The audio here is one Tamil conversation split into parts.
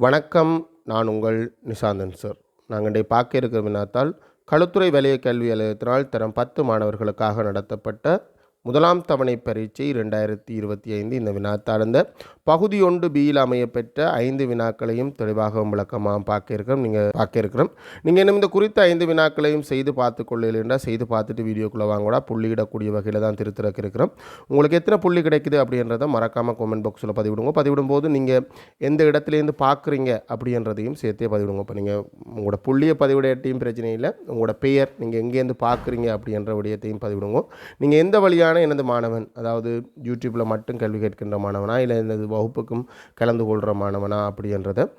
வணக்கம். நான் உங்கள் நிசாந்தன் சார். நாங்கள் இன்றைக்கு பார்க்க இருக்கிற வினாத்தால் களுத்துறை வலய கல்வி அலுவலகத்தினால் தரம் 10 மாணவர்களுக்காக நடத்தப்பட்ட முதலாம் தவணை பரீட்சை 2025 இந்த வினாத்தால் இந்த பகுதி 1 பியில் அமையப்பெற்ற 5 வினாக்களையும் தெளிவாக விளக்கமாக பார்க்க இருக்கிறோம். நீங்கள் இன்னும் இந்த குறித்த 5 வினாக்களையும் செய்து பார்த்து கொள்ளலைன்னா செய்து பார்த்துட்டு வீடியோக்குள்ளே வாங்கூட புள்ளியிடக்கூடிய வகையில் தான் திருத்திறக்க இருக்கிறோம். உங்களுக்கு எத்தனை புள்ளி கிடைக்குது அப்படின்றத மறக்காமல் கமெண்ட் பாக்ஸில் பதிவிடும்போது நீங்கள் எந்த இடத்துலேருந்து பார்க்குறீங்க அப்படின்றதையும் சேர்த்தே பதிவிடுங்க. இப்போ நீங்கள் உங்களோட புள்ளியை பதிவிடையும் பிரச்சனை இல்லை, உங்களோட பெயர் நீங்கள் எங்கேருந்து பார்க்குறீங்க அப்படின்ற விடயத்தையும் பதிவிடுங்க. நீங்கள் எந்த வழியான எனது மாணவன், அதாவது யூடியூப்பில் மட்டும் கல்வி கேட்கின்ற மாணவனா இல்லை எனது வகுப்புக்கும் கலந்து கொள்கிற மாணவனா அப்படின்றத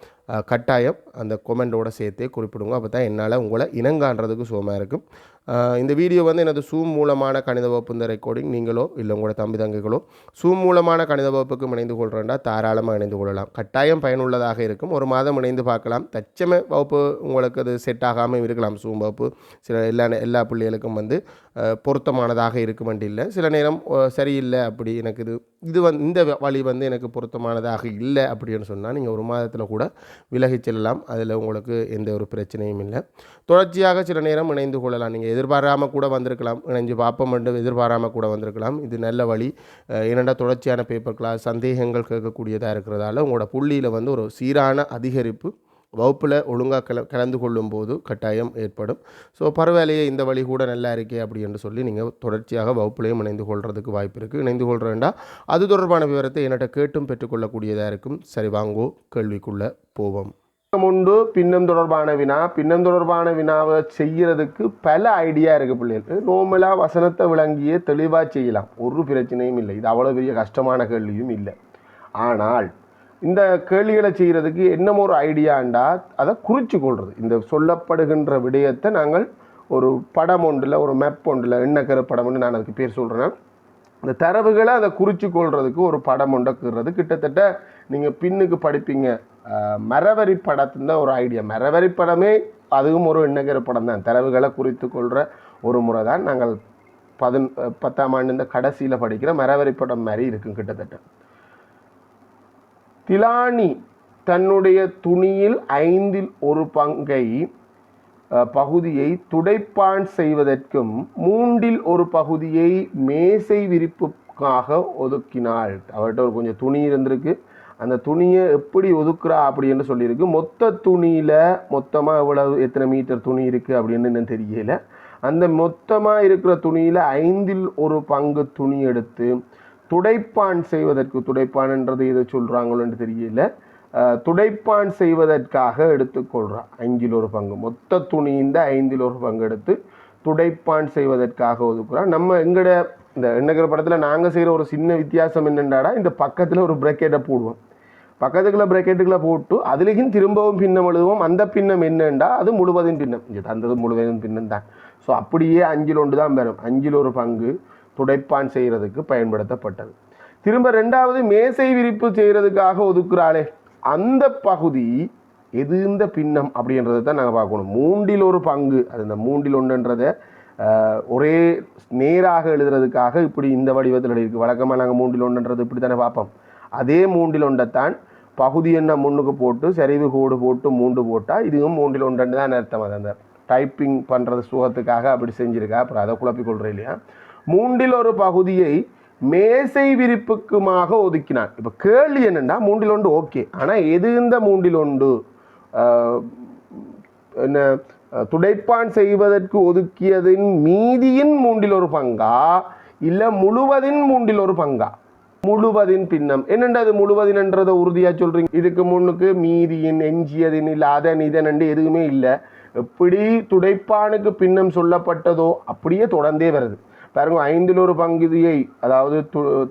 கட்டாயம் அந்த கொமெண்டோடு சேர்த்தே குறிப்பிடுங்க. அப்போ தான் என்னால் உங்களை இனங்காண்றதுக்கு சுகமாக இருக்கும். இந்த வீடியோ எனது சூம் மூலமான கணித வகுப்பு இந்த ரெக்கார்டிங் நீங்களோ இல்லை உங்களோட தம்பி தங்கைகளோ சூம் மூலமான கணித வகுப்புக்கும் இணைந்து கொள்கிறேன்டா தாராளமாக இணைந்து கொள்ளலாம். கட்டாயம் பயனுள்ளதாக இருக்கும். ஒரு மாதம் இணைந்து பார்க்கலாம். தச்சமே வகுப்பு உங்களுக்கு அது செட் ஆகாமல் இருக்கலாம். சூம் வகுப்பு சில எல்லா பிள்ளைகளுக்கும் பொருத்தமானதாக இருக்குமென்று இல்லை. சில நேரம் சரியில்லை, அப்படி எனக்கு இது இந்த வழி எனக்கு பொருத்தமானதாக இல்லை அப்படின்னு சொன்னால் நீங்கள் ஒரு மாதத்தில் கூட விலகிச் செல்லலாம். அதில் உங்களுக்கு எந்த ஒரு பிரச்சனையும் இல்லை. தொடர்ச்சியாக சில நேரம் இணைந்து கொள்ளலாம். நீங்கள் எதிர்பாராமல் கூட வந்திருக்கலாம், இணைஞ்சு பார்ப்போம் என்று எதிர்பாராமல் கூட வந்திருக்கலாம். இது நல்ல வழி. ஏனென்றால் தொடர்ச்சியான பேப்பர் கிளாஸ் சந்தேகங்கள் கேட்கக்கூடியதாக இருக்கிறதால உங்களோட புள்ளியில் ஒரு சீரான அதிகரிப்பு வகுப்பில் ஒழுங்காக கலந்து கொள்ளும்போது கட்டாயம் ஏற்படும். ஸோ பரவாயில்லையே, இந்த வழி கூட நல்லா இருக்கே அப்படி என்று சொல்லி நீங்கள் தொடர்ச்சியாக வகுப்புலையும் இணைந்து கொள்கிறதுக்கு வாய்ப்பு இருக்குது. இணைந்து கொள்கிறேன்டா அது தொடர்பான விவரத்தை என்கிட்ட கேட்டும் பெற்றுக்கொள்ளக்கூடியதாக இருக்கும். சரி, வாங்கோ கேள்விக்குள்ளே போவோம். உண்டு பின்னம் தொடர்பான வினாவை செய்கிறதுக்கு பல ஐடியா இருக்குது பிள்ளைகளுக்கு. நோமலாக வசனத்தை விளங்கியே தெளிவாக செய்யலாம், ஒரு பிரச்சனையும் இல்லை. இது அவ்வளோ பெரிய கஷ்டமான கேள்வியும் இல்லை. ஆனால் இந்த கேள்விகளை செய்கிறதுக்கு என்னமோ ஒரு ஐடியாண்டா அதை குறித்து கொள்வது. இந்த சொல்லப்படுகின்ற விடயத்தை நாங்கள் ஒரு படம் ஒன்றில், ஒரு மேப் ஒன்றில், எண்ணக்கர படம் ஒன்று, நான் அதுக்கு பேர் சொல்கிறேன். இந்த தரவுகளை அதை குறித்து கொள்றதுக்கு ஒரு படம் ஒன்றுக்கிறது. கிட்டத்தட்ட நீங்கள் பின்னுக்கு படிப்பீங்க, மரவரி படத்துன்னு ஒரு ஐடியா. மரவரி படமே அதுவும் ஒரு எண்ணக்கர படம் தான். தரவுகளை குறித்து கொள்கிற ஒரு முறை தான் நாங்கள் 10ஆம் ஆண்டு இந்த கடைசியில் படிக்கிற மரவரி படம் மாதிரி இருக்கும் கிட்டத்தட்ட. திலானி தன்னுடைய துணியில் 5இல் 1 பகுதியை துடைப்பான் செய்வதற்கும் 3இல் 1 பகுதியை மேசை விரிப்புக்காக ஒதுக்கினாள். அவர்கிட்ட ஒரு கொஞ்சம் துணி இருந்திருக்கு. அந்த துணியை எப்படி ஒதுக்குறா அப்படின்னு சொல்லியிருக்கு. மொத்த துணியில் மொத்தமாக எத்தனை மீட்டர் துணி இருக்குது அப்படின்னு இன்னும் தெரியல. அந்த மொத்தமாக இருக்கிற துணியில் 5இல் 1 துணி எடுத்து துடைப்பான் செய்வதற்கு, துடைப்பான்ன்றது எதை சொல்கிறாங்களோன்னு தெரியல, துடைப்பான் செய்வதற்காக எடுத்துக்கொள்கிறான். 5இல் 1 மொத்த துணிಯಿಂದ 5இல் 1 எடுத்து துடைப்பான் செய்வதற்காக ஒதுக்குறான். நம்ம எங்கட இந்த எண்ணக்கிற படத்தில் நாங்கள் செய்கிற ஒரு சின்ன வித்தியாசம் என்னென்றாடா, இந்த பக்கத்தில் ஒரு பிரக்கெட்டை போடுவோம். பக்கத்துக்குள்ள பிரக்கெட்டுக்குள்ளே போட்டு அதுலேயும் திரும்பவும் பின்னம் எழுதுவோம். அந்த பின்னம் என்னண்டா அது முழுவதும் பின்னம். இங்கே தந்தது முழுவதும் பின்னம் தான். ஸோ அப்படியே 5இல் 1 தான் பெறும். 5இல் 1 துடைப்பான் செய்கிறதுக்கு பயன்படுத்தப்பட்டது. திரும்ப 2வது மேசை விரிப்பு செய்கிறதுக்காக ஒதுக்குறாளே, அந்த பகுதி எது இந்த பின்னம் அப்படின்றத தான் நாங்கள் பார்க்கணும். 3இல் 1 அது இந்த 3இல் 1ன்றதை ஒரே நேராக எழுதுறதுக்காக இப்படி இந்த வடிவத்தில் எழுதியிருக்கு. வழக்கமாக நாங்கள் 3இல் 1 இப்படி தானே பார்ப்போம். அதே 3இல் 1 பகுதி என்ன முன்னுக்கு போட்டு சரிவு கோடு போட்டு 3 போட்டால் இதுவும் 3இல் 1 தான் அர்த்தம். அது அந்த டைப்பிங் பண்ணுறது சுகத்துக்காக அப்படி செஞ்சுருக்கா. அப்புறம் அதை குழப்பிக்கொள்கிறேன் இல்லையா. 3இல் 1 பகுதியை மேசை விரிப்புக்குமாக ஒதுக்கினான். இப்போ கேள்வி என்னென்னா 3இல் 1 ஓகே, ஆனால் எது இந்த 3இல் 1 என்ன துடைப்பான் செய்வதற்கு ஒதுக்கியதின் மீதியின் 3இல் 1 இல்லை முழுவதின் 3இல் 1 முழுவதின் பின்னம் என்னென்றது? முழுவதின்ன்றதை உறுதியாக சொல்கிறீங்க. இதுக்கு முன்னுக்கு மீதியின், எஞ்சியதின், இல்லை அதன் இதன் எதுவுமே இல்லை. எப்படி துடைப்பானுக்கு பின்னம் சொல்லப்பட்டதோ அப்படியே தொடர்ந்தே வருது. பாருங்க, 5இல் 1 பகுதியை, அதாவது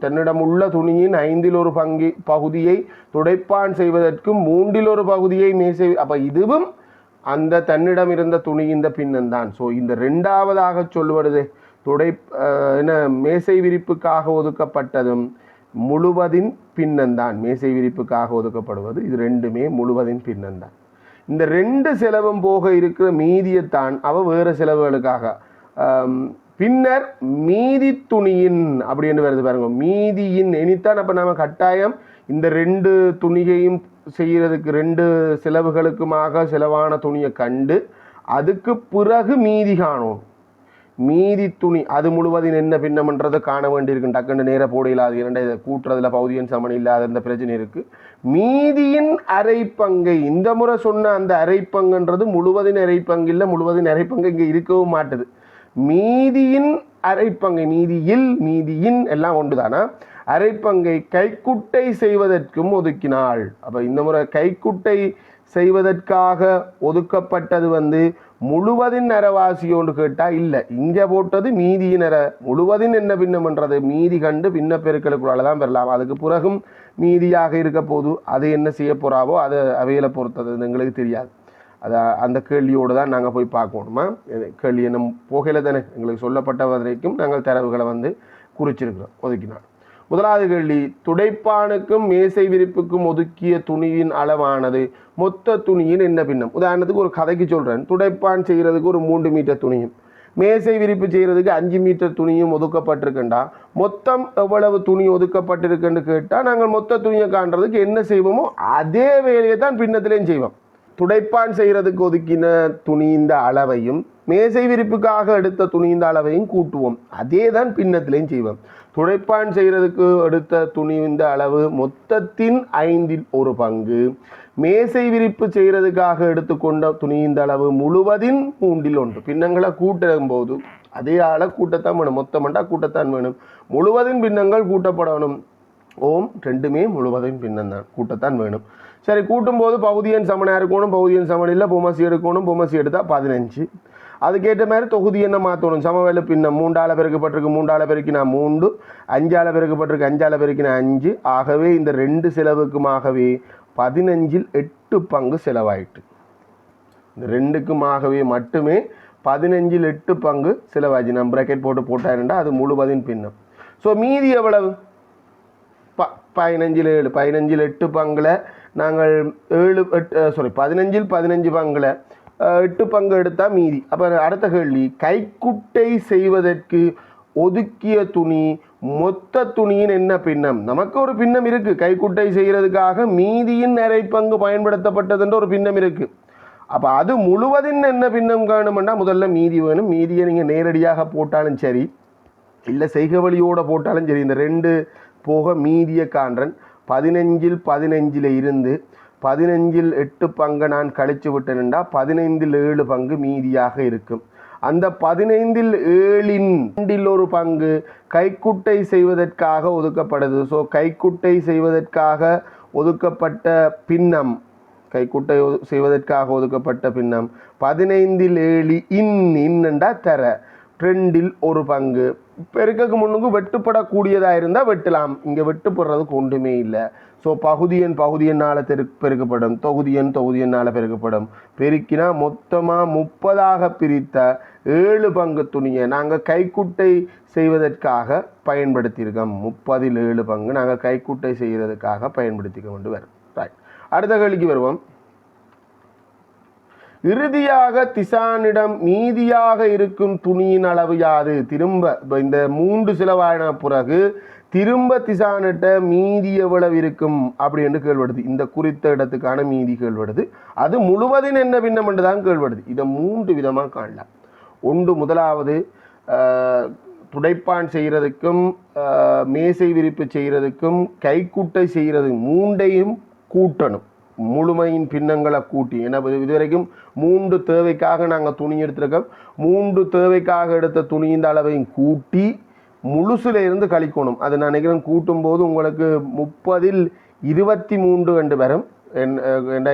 தன்னிடம் உள்ள துணியின் 5இல் 1 பகுதியை துடைப்பான் செய்வதற்கு 3இல் 1 பகுதியை மேசை. அப்போ இதுவும் அந்த தன்னிடம் இருந்த துணி இந்த பின்னம் தான். ஸோ இந்த 2வதாக சொல்லுவது மேசை விரிப்புக்காக ஒதுக்கப்பட்டதும் முழுவதின் பின்னந்தான். மேசை விரிப்புக்காக ஒதுக்கப்படுவது இது 2மே முழுவதின் பின்னந்தான். இந்த 2 செலவும் போக இருக்கிற மீதியைத்தான் அவ வேறு செலவுகளுக்காக பின்னர் மீதி துணியின் அப்படின்னு வருது பாருங்க. மீதியின் இனித்தான். அப்போ நம்ம கட்டாயம் இந்த 2 துணியையும் செய்கிறதுக்கு 2 செலவுகளுக்குமாக செலவான துணியை கண்டு அதுக்கு பிறகு மீதி காணும். மீதி துணி அது முழுவதும் என்ன பின்னம்ன்றதை காண வேண்டியிருக்கு. டக்குன்னு நேர போட இல்லாது, இரண்டை கூட்டுறதுல பகுதியின் சமன் இல்லாத அந்த பிரச்சனை இருக்குது. மீதியின் அரைப்பங்கை இந்த முறை சொன்ன அந்த அரைப்பங்குன்றது முழுவதின் அரைப்பங்கு இல்லை, முழுவதின் அரைப்பங்கு இங்கே இருக்கவும் மாட்டுது. மீதியின் அரைப்பங்கை, மீதியின் எல்லாம் ஒன்று தானா, அரைப்பங்கை கைக்குட்டை செய்வதற்கும் ஒதுக்கினாள். அப்போ இந்த முறை கைக்குட்டை செய்வதற்காக ஒதுக்கப்பட்டது முழுவதின் அரைவாசியோன்னு கேட்டால் இல்லை, இங்கே போட்டது மீதியின் அரை. முழுவதின் என்ன பின்னம்ன்றது மீதி கண்டு பின்ன பெருக்களுக்குள்ளால தான் பெறலாம். அதுக்கு பிறகும் மீதியாக இருக்க போது அது என்ன செய்ய போகிறாவோ அது அவையில பொறுத்தது எங்களுக்கு தெரியாது. அதை அந்த கேள்வியோடு தான் நாங்கள் போய் பார்க்கணுமா. கேள்வி என்ன போகையில் தானே எங்களுக்கு சொல்லப்பட்ட வரைக்கும் நாங்கள் தரவுகளை குறிச்சிருக்கிறோம், ஒதுக்கினார். முதலாவது கேள்வி, துடைப்பானுக்கும் மேசை விரிப்புக்கும் ஒதுக்கிய துணியின் அளவானது மொத்த துணியின் என்ன பின்னம்? உதாரணத்துக்கு ஒரு கதைக்கு சொல்கிறேன். துடைப்பான் செய்கிறதுக்கு ஒரு 3 மீட்டர் துணியும் மேசை விரிப்பு செய்கிறதுக்கு 5 மீட்டர் துணியும் ஒதுக்கப்பட்டிருக்குண்டா மொத்தம் எவ்வளவு துணி ஒதுக்கப்பட்டிருக்குன்னு கேட்டால் நாங்கள் மொத்த துணியை காண்றதுக்கு என்ன செய்வோமோ அதே வேலையை தான் பின்னத்திலையும் செய்வோம். துடைப்பான் செய்கிறதுக்கு ஒதுக்கின துணிந்த அளவையும் மேசை விரிப்புக்காக எடுத்த துணிந்த அளவையும் கூட்டுவோம், அதே தான் பின்னத்திலையும் செய்வோம். துடைப்பான் செய்கிறதுக்கு எடுத்த துணிந்த அளவு மொத்தத்தின் 1/5 பங்கு, மேசை விரிப்பு செய்கிறதுக்காக எடுத்துக்கொண்ட துணிந்த அளவு முழுவதின் 1/3. பின்னங்களை கூட்டும் போது அதே ஆளை கூட்டத்தான் வேணும், மொத்தமண்டா கூட்டத்தான் வேணும். முழுவதின் பின்னங்கள் கூட்டப்படணும். ரெண்டுமே முழுவதின் பின்னம் தான், கூட்டத்தான் வேணும். சரி, கூட்டும்போது பகுதியன் சமனாக இருக்கணும், பகுதியன் சமன் இல்லை, பொமசி எடுக்கணும். பொமசி எடுத்தால் 15. அதுக்கேற்ற மாதிரி தொகுதி என்ன மாற்றணும், சமவேலை பின்னம் 3ஆல் பெருக்கப்பட்டிருக்கு, 3ஆல் பெருக்கினா 3, 5ஆல் பெருக்கப்பட்டிருக்கு, 5ஆல் பெருக்கினா 5. ஆகவே இந்த 2 செலவுக்குமாகவே 15ல் 8 பங்கு செலவாயிட்டு. இந்த 2க்குமாகவே மட்டுமே 15ல் 8 பங்கு செலவாச்சு. நம்ம ப்ராக்கெட் போட்டாருண்டா அது முழுவதின் பின்னம். ஸோ மீதி எவ்வளவு? 15ல் 7, 15ல் 8 பங்கில் நாங்கள் 15ல் 15 பங்கில் 8 பங்கு எடுத்தால் மீதி. அப்போ அடுத்த கேள்வி, கைக்குட்டை செய்வதற்கு ஒதுக்கிய துணி மொத்த துணியின் என்ன பின்னம்? நமக்கு ஒரு பின்னம் இருக்குது, கைக்குட்டை செய்கிறதுக்காக மீதியின் அரை பங்கு பயன்படுத்தப்பட்டதுன்ற ஒரு பின்னம் இருக்குது. அப்போ அது முழுவதின் என்ன பின்னம் காணுமெண்டா முதல்ல மீதி வேணும். மீதியை நீங்கள் நேரடியாக போட்டாலும் சரி, இல்லை செய்க வழியோடு போட்டாலும் சரி, இந்த 2 போக மீதியை காண்றன். 15ல் 15ல் இருந்து 15ல் 8 பங்கு நான் கழிச்சு விட்டேன்டா 15ல் 7 பங்கு மீதியாக இருக்கும். அந்த 15ல் 7ல் 1 பங்கு கைக்குட்டை செய்வதற்காக ஒதுக்கப்படுது. ஸோ கைக்குட்டை செய்வதற்காக ஒதுக்கப்பட்ட பின்னம், கைக்குட்டை செய்வதற்காக ஒதுக்கப்பட்ட பின்னம் 15ல் 7 இன்னண்டா தர 2ல் 1 பங்கு. பெருக்கக்கு முன்னுக்கு வெட்டுப்படக்கூடியதாக இருந்தால் வெட்டலாம், இங்கே வெட்டுப்படுறதுக்கு ஒன்றுமே இல்லை. ஸோ பகுதியனால் பெருக்கப்படும், தொகுதியனால் பெருக்கப்படும். பெருக்கினா மொத்தமாக 30ஆக பிரித்த 7 பங்கு துணியை நாங்கள் கைக்குட்டை செய்வதற்காக பயன்படுத்தியிருக்கோம். 30ல் 7 பங்கு நாங்கள் கைக்குட்டை செய்கிறதுக்காக பயன்படுத்திக்க கொண்டு வரோம். ரைட், அடுத்த கேள்விக்கு வருவோம். இறுதியாக திசானிடம் மீதியாக இருக்கும் துணியின் அளவு யாது? திரும்ப இந்த 3 செலவான பிறகு திரும்ப திசானிட்ட மீதி எவ்வளவு இருக்கும் அப்படி என்று கேள்விடுது. இந்த குறித்த இடத்துக்கான மீதி கேள்விடுது. அது முழுவதின் என்ன பின்னம் என்று தான் கேள்விடுது. இதை 3 விதமாக காணலாம். முதலாவது துடைப்பான் செய்கிறதுக்கும் மேசை விரிப்பு செய்கிறதுக்கும் கைக்குட்டை செய்கிறது 3ஐயும் கூட்டணும். முழுமையின் பின்னங்களை கூட்டி, ஏன்னா இதுவரைக்கும் 3 தேவைக்காக நாங்கள் துணி எடுத்திருக்கோம். 3 தேவைக்காக எடுத்த துணியின் அளவையும் கூட்டி முழுசுல இருந்து கழிக்கணும். அது நான் நினைக்கிறேன் கூட்டும்போது உங்களுக்கு 30ல் 23 ரெண்டு வரும்.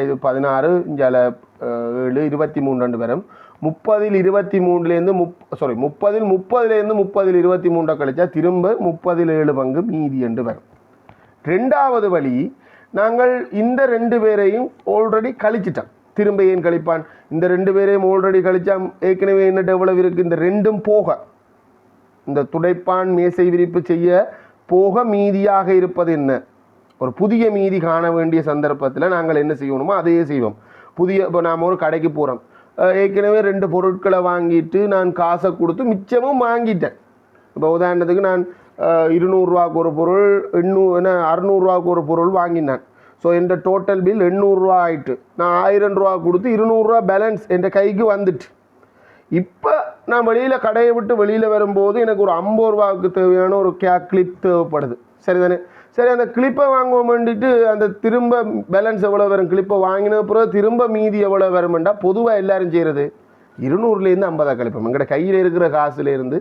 இது 16 இஞ்சால 7 23 ரெண்டு வரும். 30ல் 23லேருந்து 30ல் 30ல் கழிச்சா திரும்ப 30ல் 7 பங்கு மீதி என்று வரும். 2வது வழி, நாங்கள் இந்த 2 பேரையும் ஆல்ரெடி கழிச்சிட்டோம். திரும்ப ஏன் கழிப்பான்? இந்த 2 பேரையும் ஆல்ரெடி கழிச்சா ஏற்கனவே என்னட்டு எவ்வளவு இருக்குது? இந்த 2ம் போக, இந்த துடைப்பான் மேசை விரிப்பு செய்ய போக மீதியாக இருப்பது என்ன? ஒரு புதிய மீதி காண வேண்டிய சந்தர்ப்பத்தில் நாங்கள் என்ன செய்யணுமோ அதையே செய்வோம். இப்போ நாம் ஒரு கடைக்கு போகிறோம், ஏற்கனவே 2 பொருட்களை வாங்கிட்டு நான் காசை கொடுத்து மிச்சமும் வாங்கிட்டேன். இப்போ உதாரணத்துக்கு நான் 200 ரூபாய்க்கு ஒரு பொருள் 600 ரூபாய்க்கு ஒரு பொருள் வாங்கினேன். ஸோ என் டோட்டல் பில் 800 ரூபா ஆயிட்டு. நான் 1000 ரூபா கொடுத்து 200 ரூபா பேலன்ஸ் என் கைக்கு வந்துட்டு. இப்போ நான் வெளியில் கடையை விட்டு வெளியில் வரும்போது எனக்கு ஒரு 50 ரூபாவுக்கு தேவையான ஒரு கிளிப் தேவைப்படுது. சரிதானே? சரி, அந்த கிளிப்பை வாங்க வேண்டிட்டு அந்த திரும்ப பேலன்ஸ் எவ்வளோ வரும், கிளிப்பை வாங்கின பிறகு திரும்ப மீதி எவ்வளோ வருமெண்டா பொதுவாக எல்லாரும் செய்கிறது 200லேருந்து 50 கழிப்போம். எங்கள்கிட்ட கையில் இருக்கிற காசுலேருந்து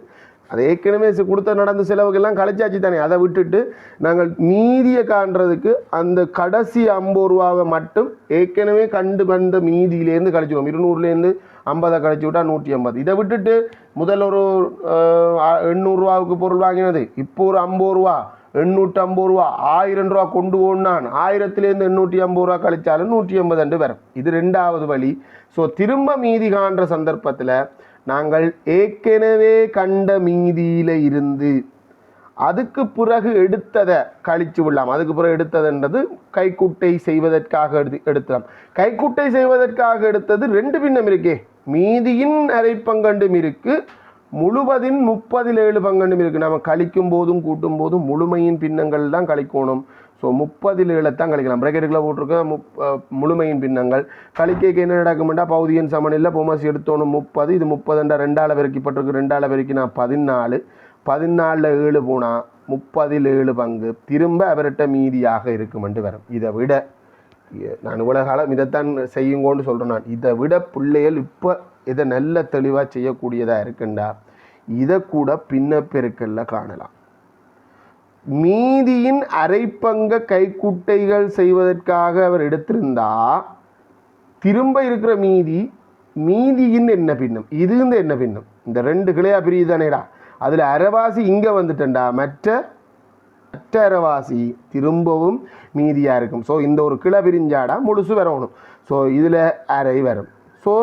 அதை ஏற்கனவே கொடுத்த நடந்த செலவுக்கெல்லாம் கழிச்சாச்சு தானே. அதை விட்டுட்டு நாங்கள் மீதியை காண்றதுக்கு அந்த கடைசி 50 ரூபாவை மட்டும் ஏற்கனவே வந்த மீதியிலேருந்து கழிச்சுடுவோம். 200லேருந்து 50 கழிச்சு விட்டால் 180. இதை விட்டுட்டு முதல் ஒரு 800 ரூபாவுக்கு பொருள் வாங்கினது இப்போ ஒரு 50 ரூபா, 850 ரூபா, 1000 ரூபா கொண்டு போனான். 1000லேருந்து 850 ரூபா கழிச்சாலும் 180 வரும். இது ரெண்டாவது வழி. ஸோ திரும்ப மீதி காண்ற சந்தர்ப்பத்தில் நாங்கள் ஏற்கனவே கண்ட மீதியில் இருந்து அதுக்கு பிறகு எடுத்ததை கழிச்சு விடலாம். அதுக்கு பிறகு எடுத்ததுன்றது கைக்குட்டை செய்வதற்காக எடுத்தலாம். கைக்குட்டை செய்வதற்காக எடுத்தது 2 பின்னம் இருக்கே, மீதியின் அரை பங்கண்டும் இருக்கு, முழுவதின் 37 பங்கண்டும் இருக்குது. நம்ம கழிக்கும் போதும் கூட்டும் போதும் முழுமையின் பின்னங்கள் தான் கழிக்கணும். ஸோ 37 தான் கழிக்கலாம். பிரேக்கெட்டுக்குள்ள போட்டிருக்க முழுமையின் பின்னங்கள் கழிக்கைக்கு என்ன நடக்கும்டா, பகுதியின் சமனில் பொமஸ் எடுத்தோணும் 30. இது 30 2ஆல் பெருக்கிப்பட்டிருக்கு. 2ஆல் பெருக்கி நான் 14. 14ல் 7 போனால் 37 பங்கு திரும்ப அவர்கிட்ட மீதியாக இருக்குமென்று வரும். இதை விட நான் இவ்வளோ காலம் இதைத்தான் செய்யுங்கோன்னு சொல்கிறேன். நான் இதை விட பிள்ளைகள் இப்போ இதை நல்ல தெளிவாக செய்யக்கூடியதாக இருக்குண்டா இதை கூட பின்ன பெருக்கல்ல காணலாம். மீதியின் அரைப்பங்க கைக்குட்டைகள் செய்வதற்காக அவர் எடுத்திருந்தா திரும்ப இருக்கிற மீதியின் என்ன பின்னம், இது இந்த என்ன பின்னம், இந்த 2 கிளையா பிரியுதானேடா. அதில் அரைவாசி இங்கே வந்துட்டேன்டா, மற்ற அரைவாசி திரும்பவும் மீதியாக இருக்கும். ஸோ இந்த ஒரு கிளை பிரிஞ்சாடா முழுசு வரணும். ஸோ இதில் அரை வரும். ஸோ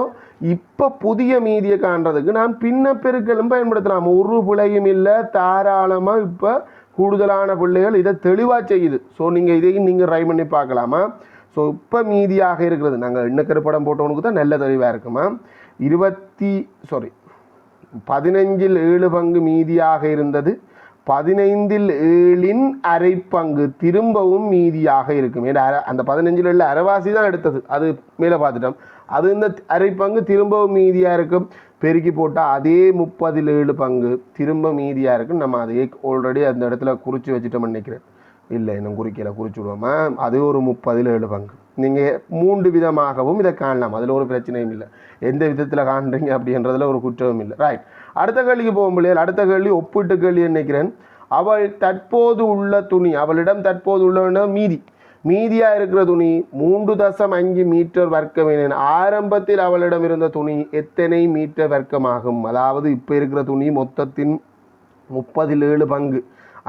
இப்போ புதிய மீதியை காண்றதுக்கு நான் பின்ன பெருக்கலும் பயன்படுத்தலாம். ஒரு பிழையும் இல்லை, தாராளமாக இப்போ கூடுதலான பிள்ளைகள் இதை தெளிவாக செய்யுது. ஸோ நீங்கள் இதையும் நீங்கள் ட்ரை பண்ணி பார்க்கலாமா. ஸோ இப்போ மீதியாக இருக்கிறது நாங்கள் எண்ணக்கரு படம் போட்டவனுக்கு தான் நல்ல தெளிவாக இருக்குமா. 15ல் 7 பங்கு மீதியாக இருந்தது, 15ல் 7ன் அரை பங்கு திரும்பவும் மீதியாக இருக்கும். ஏன்னா அந்த 15ல் 7 அரைவாசி தான் எடுத்தது, அது மேலே பார்த்துட்டோம். அது இந்த அரை பங்கு திரும்பவும் மீதியாக இருக்கும். பெருக்கி போட்டால் அதே 30ல் 7 பங்கு திரும்ப மீதியாக இருக்கும். நம்ம அதே ஆல்ரெடி அந்த இடத்துல குறித்து வச்சுட்டோம்னு நினைக்கிறேன். இல்லை இன்னும் குறிக்கலை, குறிச்சு விடுவோமா. அது ஒரு 30ல் 7 பங்கு. நீங்கள் 3 விதமாகவும் இதை காணலாம், அதில் ஒரு பிரச்சனையும் இல்லை. எந்த விதத்தில் காண்றீங்க அப்படின்றதுல ஒரு குற்றமும் இல்லை. ரைட், அடுத்த கேள்விக்கு போகும் பிள்ளைகள். அடுத்த கேள்வி ஒப்பிட்டு கேள்வி நினைக்கிறேன். அவள் தற்போது உள்ள துணி, அவளிடம் தற்போது உள்ள மீதியாக இருக்கிற துணி 3.5 மீட்டர் வர்க்கம் என ஆரம்பத்தில் அவளிடம் இருந்த துணி எத்தனை மீட்டர் வர்க்கமாகும்? அதாவது இப்போ இருக்கிற துணி மொத்தத்தின் 30ல் 7 பங்கு.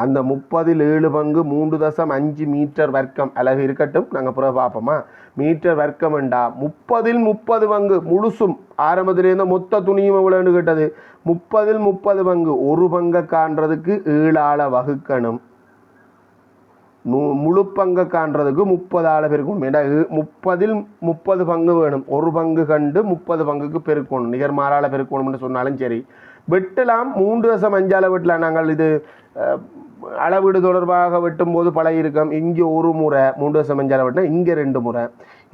அந்த 30ல் 7 பங்கு 3.5 மீட்டர் வர்க்கம் அழகு இருக்கட்டும், நாங்கள் பிறகு பார்ப்போமா. மீட்டர் வர்க்கம் என்றா 30ல் 30 பங்கு முழுசும் ஆரம்பத்தில் இருந்த மொத்த துணியும் எவ்வளோன்னு கேட்டது. 30ல் 30 பங்கு, ஒரு பங்கை காண்றதுக்கு 7ஆல் வகுக்கணும். முழு பங்கை காண்றதுக்கு 30ஆல் பெருக்கணும். ஏன்னா 30ல் 30 பங்கு வேணும், ஒரு பங்கு கண்டு 30 பங்குக்கு பெருக்கணும். நிகர்மாறால் பெருக்கணும்னு சொன்னாலும் சரி. வெட்டலாம் 3.5ஆல் வெட்டலாம். நாங்கள் இது அளவீடு தொடர்பாக வெட்டும்போது பழகிருக்கோம். இங்கே ஒரு முறை 3.5ஆல் வெட்டினா இங்கே 2 முறை.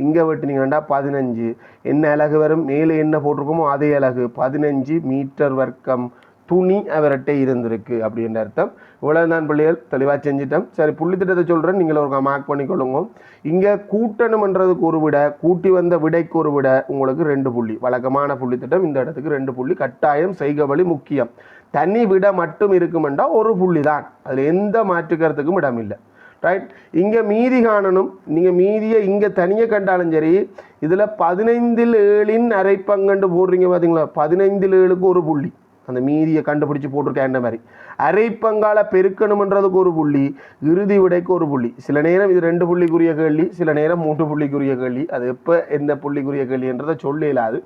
இங்கே வெட்டினீங்கன்னா 15. என்ன அலகு வரும், மேலே என்ன போட்டிருக்கோமோ அதே அலகு 15 மீட்டர் வர்க்கம் துணி அவர்கிட்ட இருந்திருக்கு அப்படின்ற அர்த்தம். இவ்வளோ தான் பிள்ளைகள் தெளிவாக செஞ்சிட்டோம். சரி, புள்ளித்திட்டத்தை சொல்கிறேன், நீங்கள் ஒரு மார்க் பண்ணிக்கொள்ளுங்க. இங்கே கூட்டணுமன்றதுக்கு ஒரு விட, கூட்டி வந்த விடைக்கு ஒரு விட, உங்களுக்கு 2 புள்ளி. வழக்கமான புள்ளித்திட்டம் இந்த இடத்துக்கு 2 புள்ளி கட்டாயம். செய்க வழி முக்கியம். தனி விட மட்டும் இருக்குமெண்டா 1 புள்ளி தான், அதில் எந்த மாற்றுக்கிறதுக்கும் இடம் இல்லை. ரைட், இங்கே மீதி காணணும். நீங்கள் மீதியை இங்கே தனியாக கண்டாலும் சரி, இதில் 15ல் 7ன் அரை பங்கண்டு போடுறீங்க பார்த்தீங்களா, 15ல் 7க்கு 1 புள்ளி. அந்த மீதியை கண்டுபிடிச்சி போட்டிருக்கேன் மாதிரி அரை பங்கால பெருக்கணுமன்றதுக்கு 1 புள்ளி, இறுதி விடைக்கு 1 புள்ளி. சில நேரம் இது 2 புள்ளிக்குரிய கேள்வி, சில நேரம் 3 புள்ளிக்குரிய கேள்வி. அது எப்போ எந்த புள்ளிக்குரிய கேள்வின்றதை சொல்லலாது.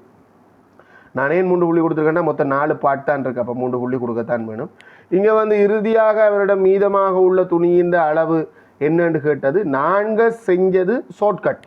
நானே 3 புள்ளி கொடுத்துருக்கேன்னா மொத்தம் 4 பாட்டான் இருக்கு, அப்போ 3 புள்ளி கொடுக்கத்தான் வேணும். இங்கே வந்து இறுதியாக அவரிடம் மீதமாக உள்ள துணியின் அளவு என்னன்னு கேட்டது. நாங்கள் செஞ்சது ஷார்ட்கட்.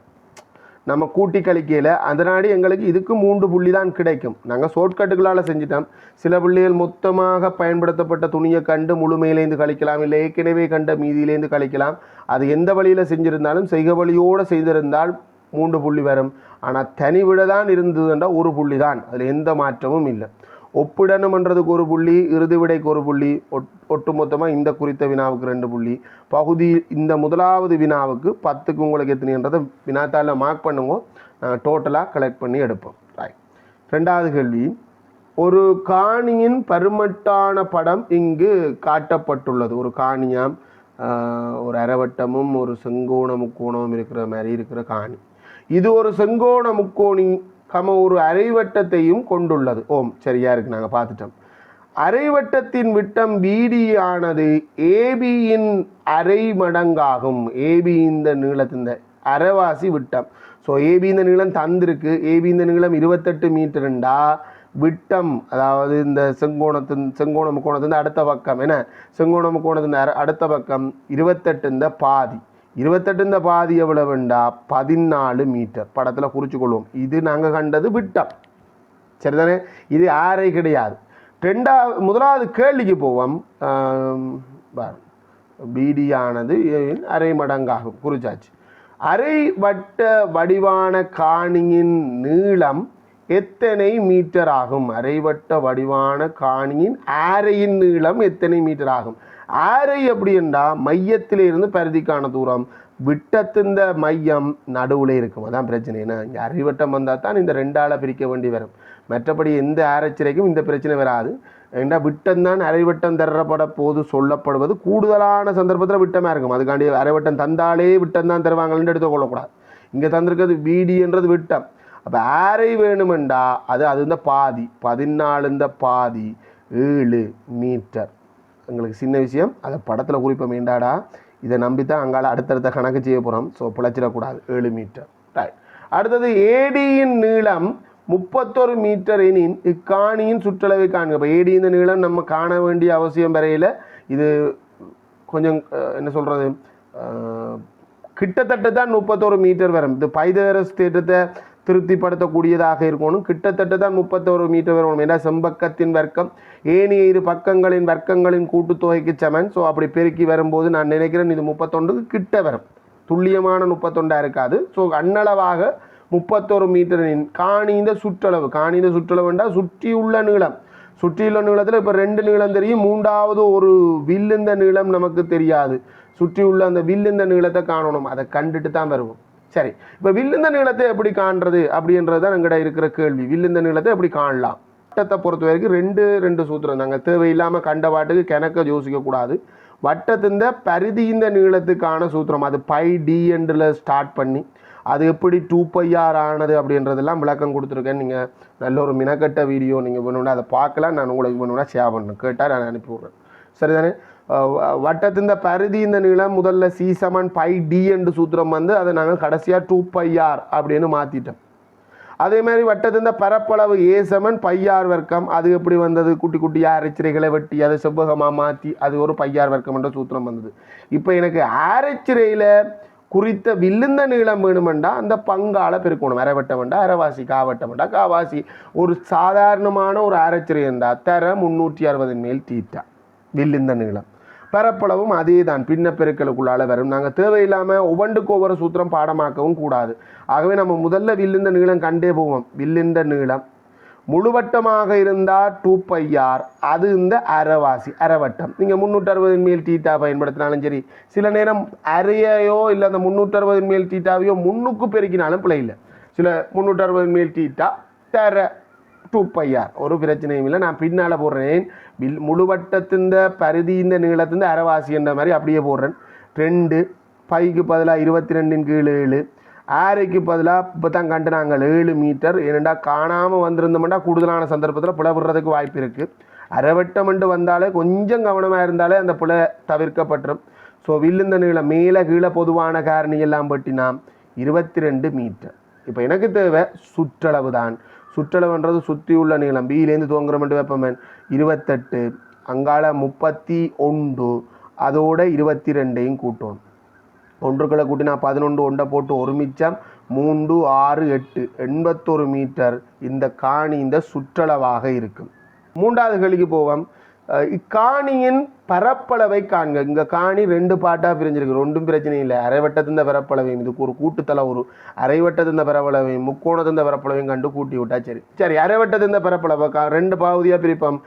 நம்ம கூட்டி கழிக்கையில் அதனாடி எங்களுக்கு இதுக்கு 3 புள்ளி தான் கிடைக்கும். நாங்கள் ஷார்ட்கட்டுகளால் செஞ்சிட்டோம். சில புள்ளிகள் மொத்தமாக பயன்படுத்தப்பட்ட துணியை கண்டு முழுமையிலேருந்து கழிக்கலாம், இல்லை ஏற்கனவே கண்ட மீதியிலேருந்து கழிக்கலாம். அது எந்த வழியில் செஞ்சுருந்தாலும் செய்க வழியோடு செய்திருந்தால் 3 புள்ளி வரும். ஆனால் தனி விட தான் இருந்ததுன்றா 1 புள்ளி தான், அதில் எந்த மாற்றமும் இல்லை. ஒப்பிடணுமன்றதுக்கு 1 புள்ளி, இறுதி விடைக்கு 1 புள்ளி, ஒட்டுமொத்தமாக இந்த குறித்த வினாவுக்கு 2 புள்ளி. பகுதி இந்த முதலாவது வினாவுக்கு 10க்கு உங்களுக்கு எத்தனைன்றதை வினாத்தாளில் மார்க் பண்ணுங்க, நாங்கள் டோட்டலாக கலெக்ட் பண்ணி எடுப்போம். ரைட். 2வது கேள்வி, ஒரு காணியின் பருமட்டான படம் இங்கு காட்டப்பட்டுள்ளது. ஒரு காணியாம் ஒரு அரைவட்டமும் ஒரு செங்கோண முக்கோணமும் இருக்கிற மாதிரி இருக்கிற காணி. இது ஒரு செங்கோண முக்கோணி ஒரு அரைவட்டத்தையும் கொண்டுள்ளது. ஓம், சரியா இருக்கு, நாங்கள் பார்த்துட்டோம். அரைவட்டத்தின் விட்டம் பிடி ஆனது ஏபியின் அரை மடங்காகும். ஏபி இந்த நீளத்தின் அரைவாசி விட்டம். ஸோ ஏபி இந்த நீளம் தந்திருக்கு. ஏபி இந்த நீளம் 28 மீட்டருண்டா விட்டம், அதாவது இந்த செங்கோண முக்கோணத்தின் அடுத்த பக்கம் என்ன, செங்கோண முக்கோணத்தின் அடுத்த பக்கம் 28 பாதி. 28 பாதி எவ்வளவுண்டா 14 மீட்டர். படத்தில் குறிச்சு கொள்வோம். இது நாங்கள் கண்டது விட்டம், சரிதானே? இது ஆரை கிடையாது. முதலாவது கேள்விக்கு போவோம். பிடி ஆனது அரை மடங்காகும், குறிச்சாச்சு. அரை வட்ட வடிவான காணியின் நீளம் எத்தனை மீட்டர் ஆகும்? அரைவட்ட வடிவான காணியின் ஆரையின் நீளம் எத்தனை மீட்டர் ஆகும்? ஆரை எப்படி என்றால் மையத்திலிருந்து பரிதிக்கான தூரம், விட்டத்தின் மையம் நடுவில் இருக்கும். அதான் பிரச்சனை. ஏன்னா இங்கே அரைவட்டம் வந்தால் தான் இந்த 2ஆல் பிரிக்க வேண்டி வரும். மற்றபடி எந்த ஆரைச்சிறைக்கும் இந்த பிரச்சனை வராது. ஏன்னா விட்டம்தான் அரைவட்டம் தரப்பட போது சொல்லப்படுவது. கூடுதலான சந்தர்ப்பத்தில் விட்டமாக இருக்கும். அதுக்காண்டி அரைவட்டம் தந்தாலே விட்டம் தான் தருவாங்கன்னு எடுத்துக்கொள்ளக்கூடாது. இங்கே தந்திருக்கிறது பிடின்றது விட்டம். அப்போ ஆரை வேணுமெண்டா அது இந்த பாதி 14 பாதி 7 மீட்டர். எங்களுக்கு சின்ன விஷயம், அதை படத்தில் குறிப்போம் வேண்டாடா. இதை நம்பித்தான் அங்கால அடுத்தடுத்த கணக்கு செய்ய போகிறோம். ஸோ பிழைச்சிடக்கூடாது. 7 மீட்டர். ரைட். அடுத்தது ஏடியின் நீளம் 31 மீட்டர் எனின் இக்காணியின் சுற்றளவை காண்க. இப்போ ஏடியின் நீளம் நம்ம காண வேண்டிய அவசியம் வரையில் இது கொஞ்சம் என்ன சொல்கிறது, கிட்டத்தட்ட தான் 31 மீட்டர் வரும். இது பைதகரஸ் தேற்றத்தை திருப்திப்படுத்தக்கூடியதாக இருக்கணும். கிட்டத்தட்ட தான் 31 மீட்டர் வரணும். ஏன்னா செம்பக்கத்தின் வர்க்கம் ஏனைய 2 பக்கங்களின் வர்க்கங்களின் கூட்டுத்தொகைக்கு சமன். ஸோ அப்படி பெருக்கி வரும்போது நான் நினைக்கிறேன் இது 31க்கு கிட்ட வரும். துல்லியமான 31 இருக்காது. ஸோ அன்னளவாக 31 மீட்டரின் காணிந்த சுற்றளவு. காணிந்த சுற்றளவுண்டா சுற்றியுள்ள நீளம். சுற்றியுள்ள நீளத்தில் இப்போ 2 நீளம் தெரியும், 3வது ஒரு வில்லுந்த நீளம் நமக்கு தெரியாது. சுற்றியுள்ள அந்த வில்லுந்த நீளத்தை காணணும். அதை கண்டுட்டு தான் வருவோம். சரி, இப்போ வில்லுந்த நீளத்தை எப்படி காண்றது அப்படின்றது தான் எங்கிட்ட இருக்கிற கேள்வி. வில்லுந்த நீளத்தை எப்படி காணலாம்? வட்டத்தை பொறுத்த வரைக்கும் 2 சூத்திரம். நாங்கள் தேவையில்லாமல் கண்ட பாட்டுக்கு கிணக்க யோசிக்கக்கூடாது. வட்டத்தின் பரிதியின் நீளத்துக்கான சூத்திரம், அது பை டி என்றில் ஸ்டார்ட் பண்ணி அது எப்படி 2πr ஆனது அப்படின்றதெல்லாம் விளக்கம் கொடுத்துருக்கேன். நீங்கள் நல்ல ஒரு மினக்கட்ட வீடியோ நீங்கள் வேணும்னா அதை பார்க்கலாம். நான் உங்களுக்கு வேணும்னா ஷேர் பண்ணுறேன், கேட்டால் நான் அனுப்பி விட்றேன். சரிதானே? வட்டத்தின் பரிதி இந்த நீளம் முதல்ல சி சமன் பை டி என்று சூத்திரம் வந்து அதை நாங்கள் கடைசியாக 2πr அப்படின்னு மாற்றிட்டோம். அதே மாதிரி வட்டத்தின் பரப்பளவு ஏ சமன் பையார் வர்க்கம். அது எப்படி வந்தது? குட்டி குட்டியாக அரைச்சிரைகளை வெட்டி அதை செவ்வகமாக மாற்றி அது ஒரு பையார் வர்க்கம் என்ற சூத்திரம் வந்தது. இப்போ எனக்கு அரைச்சிரையில் குறித்த வில்லுந்த நீளம் வேணுமெண்டா அந்த பங்கால பெருக்கணும். அரைவட்டம் வேண்டா அரைவாசி, காவட்டம் வேண்டா காவாசி. ஒரு சாதாரணமான ஒரு அரைச்சிரை இருந்தால் தர 360 மேல் தீட்டா வில்லுந்த நீளம். பரப்பளவும் அதே தான், பின்ன பெருக்களுக்குள்ளால வரும். நாங்கள் தேவையில்லாமல் ஒவ்வொன்றுக்கு ஒவ்வொரு சூத்திரம் பாடமாக்கவும் கூடாது. ஆகவே நம்ம முதல்ல வில்லுந்த நீளம் கண்டே போவோம். வில்லுந்த நீளம் முழுவட்டமாக இருந்தால் 2πr, அது இந்த அரைவாசி அரைவட்டம். நீங்கள் 360 மேல் தீட்டா பயன்படுத்தினாலும் சரி, சில நேரம் அரையோ இல்லை அந்த 360 மேல் தீட்டாவையோ முன்னுக்கு பெருக்கினாலும் பிழை இல்லை. சில 360 மேல் தீட்டா தர 2πr ஒரு பிரச்சனையும் இல்லை. நான் பின்னால் போடுறேன். முழுவட்டத்தின் பரிதி இந்த நீளத்தின் அரைவாசி என்ற மாதிரி அப்படியே போடுறேன். 2 பைக்கு பதிலாக 22 கீழ் 7, ஆரைக்கு பதிலாக இப்போ தான் கண்டு நாங்கள் 7 மீட்டர். ஏனெண்டா காணாமல் வந்திருந்தோம்னா கூடுதலான சந்தர்ப்பத்தில் பிளவுறதுக்கு வாய்ப்பு இருக்குது. அரைவட்டம் என்று வந்தாலே கொஞ்சம் கவனமாக இருந்தாலே அந்த பிழை தவிர்க்கப்பட்டுரும். ஸோ வில்லுந்த நீளம் மேலே கீழே பொதுவான காரணி எல்லாம் பட்டினா 22 மீட்டர். இப்போ எனக்கு தேவை சுற்றளவு தான். சுற்றளவுன்றது சுற்றி உள்ள நீளம். பியிலேருந்து துவங்குறமெண்டு வெப்பமன் 28, அங்கால 31, அதோட 22 கூட்டணும். ஒன்றுக்களை கூட்டி நான் 11 ஒன்றை போட்டு ஒரு மிச்சம் 3, 6, 8 81 மீட்டர் இந்த காணி இந்த சுற்றளவாக இருக்கும். மூன்றாவது கேள்விக்கு போவோம். இக்காணியின் பரப்பளவை காண்க. இங்கே காணி 2 பாட்டாக பிரிஞ்சிருக்கு, ஒன்றும் பிரச்சனை இல்லை. அரைவட்டத்தின் பரப்பளவையும் இதுக்கு ஒரு கூட்டுத்தலை ஒரு அரைவட்டத்தின் பரப்பளவையும் முக்கோணத்தின் பரப்பளவையும் கண்டு கூட்டி விட்டா சரி. அரைவட்டத்தின் பரப்பளவை 2 பகுதியாக பிரிப்போம்.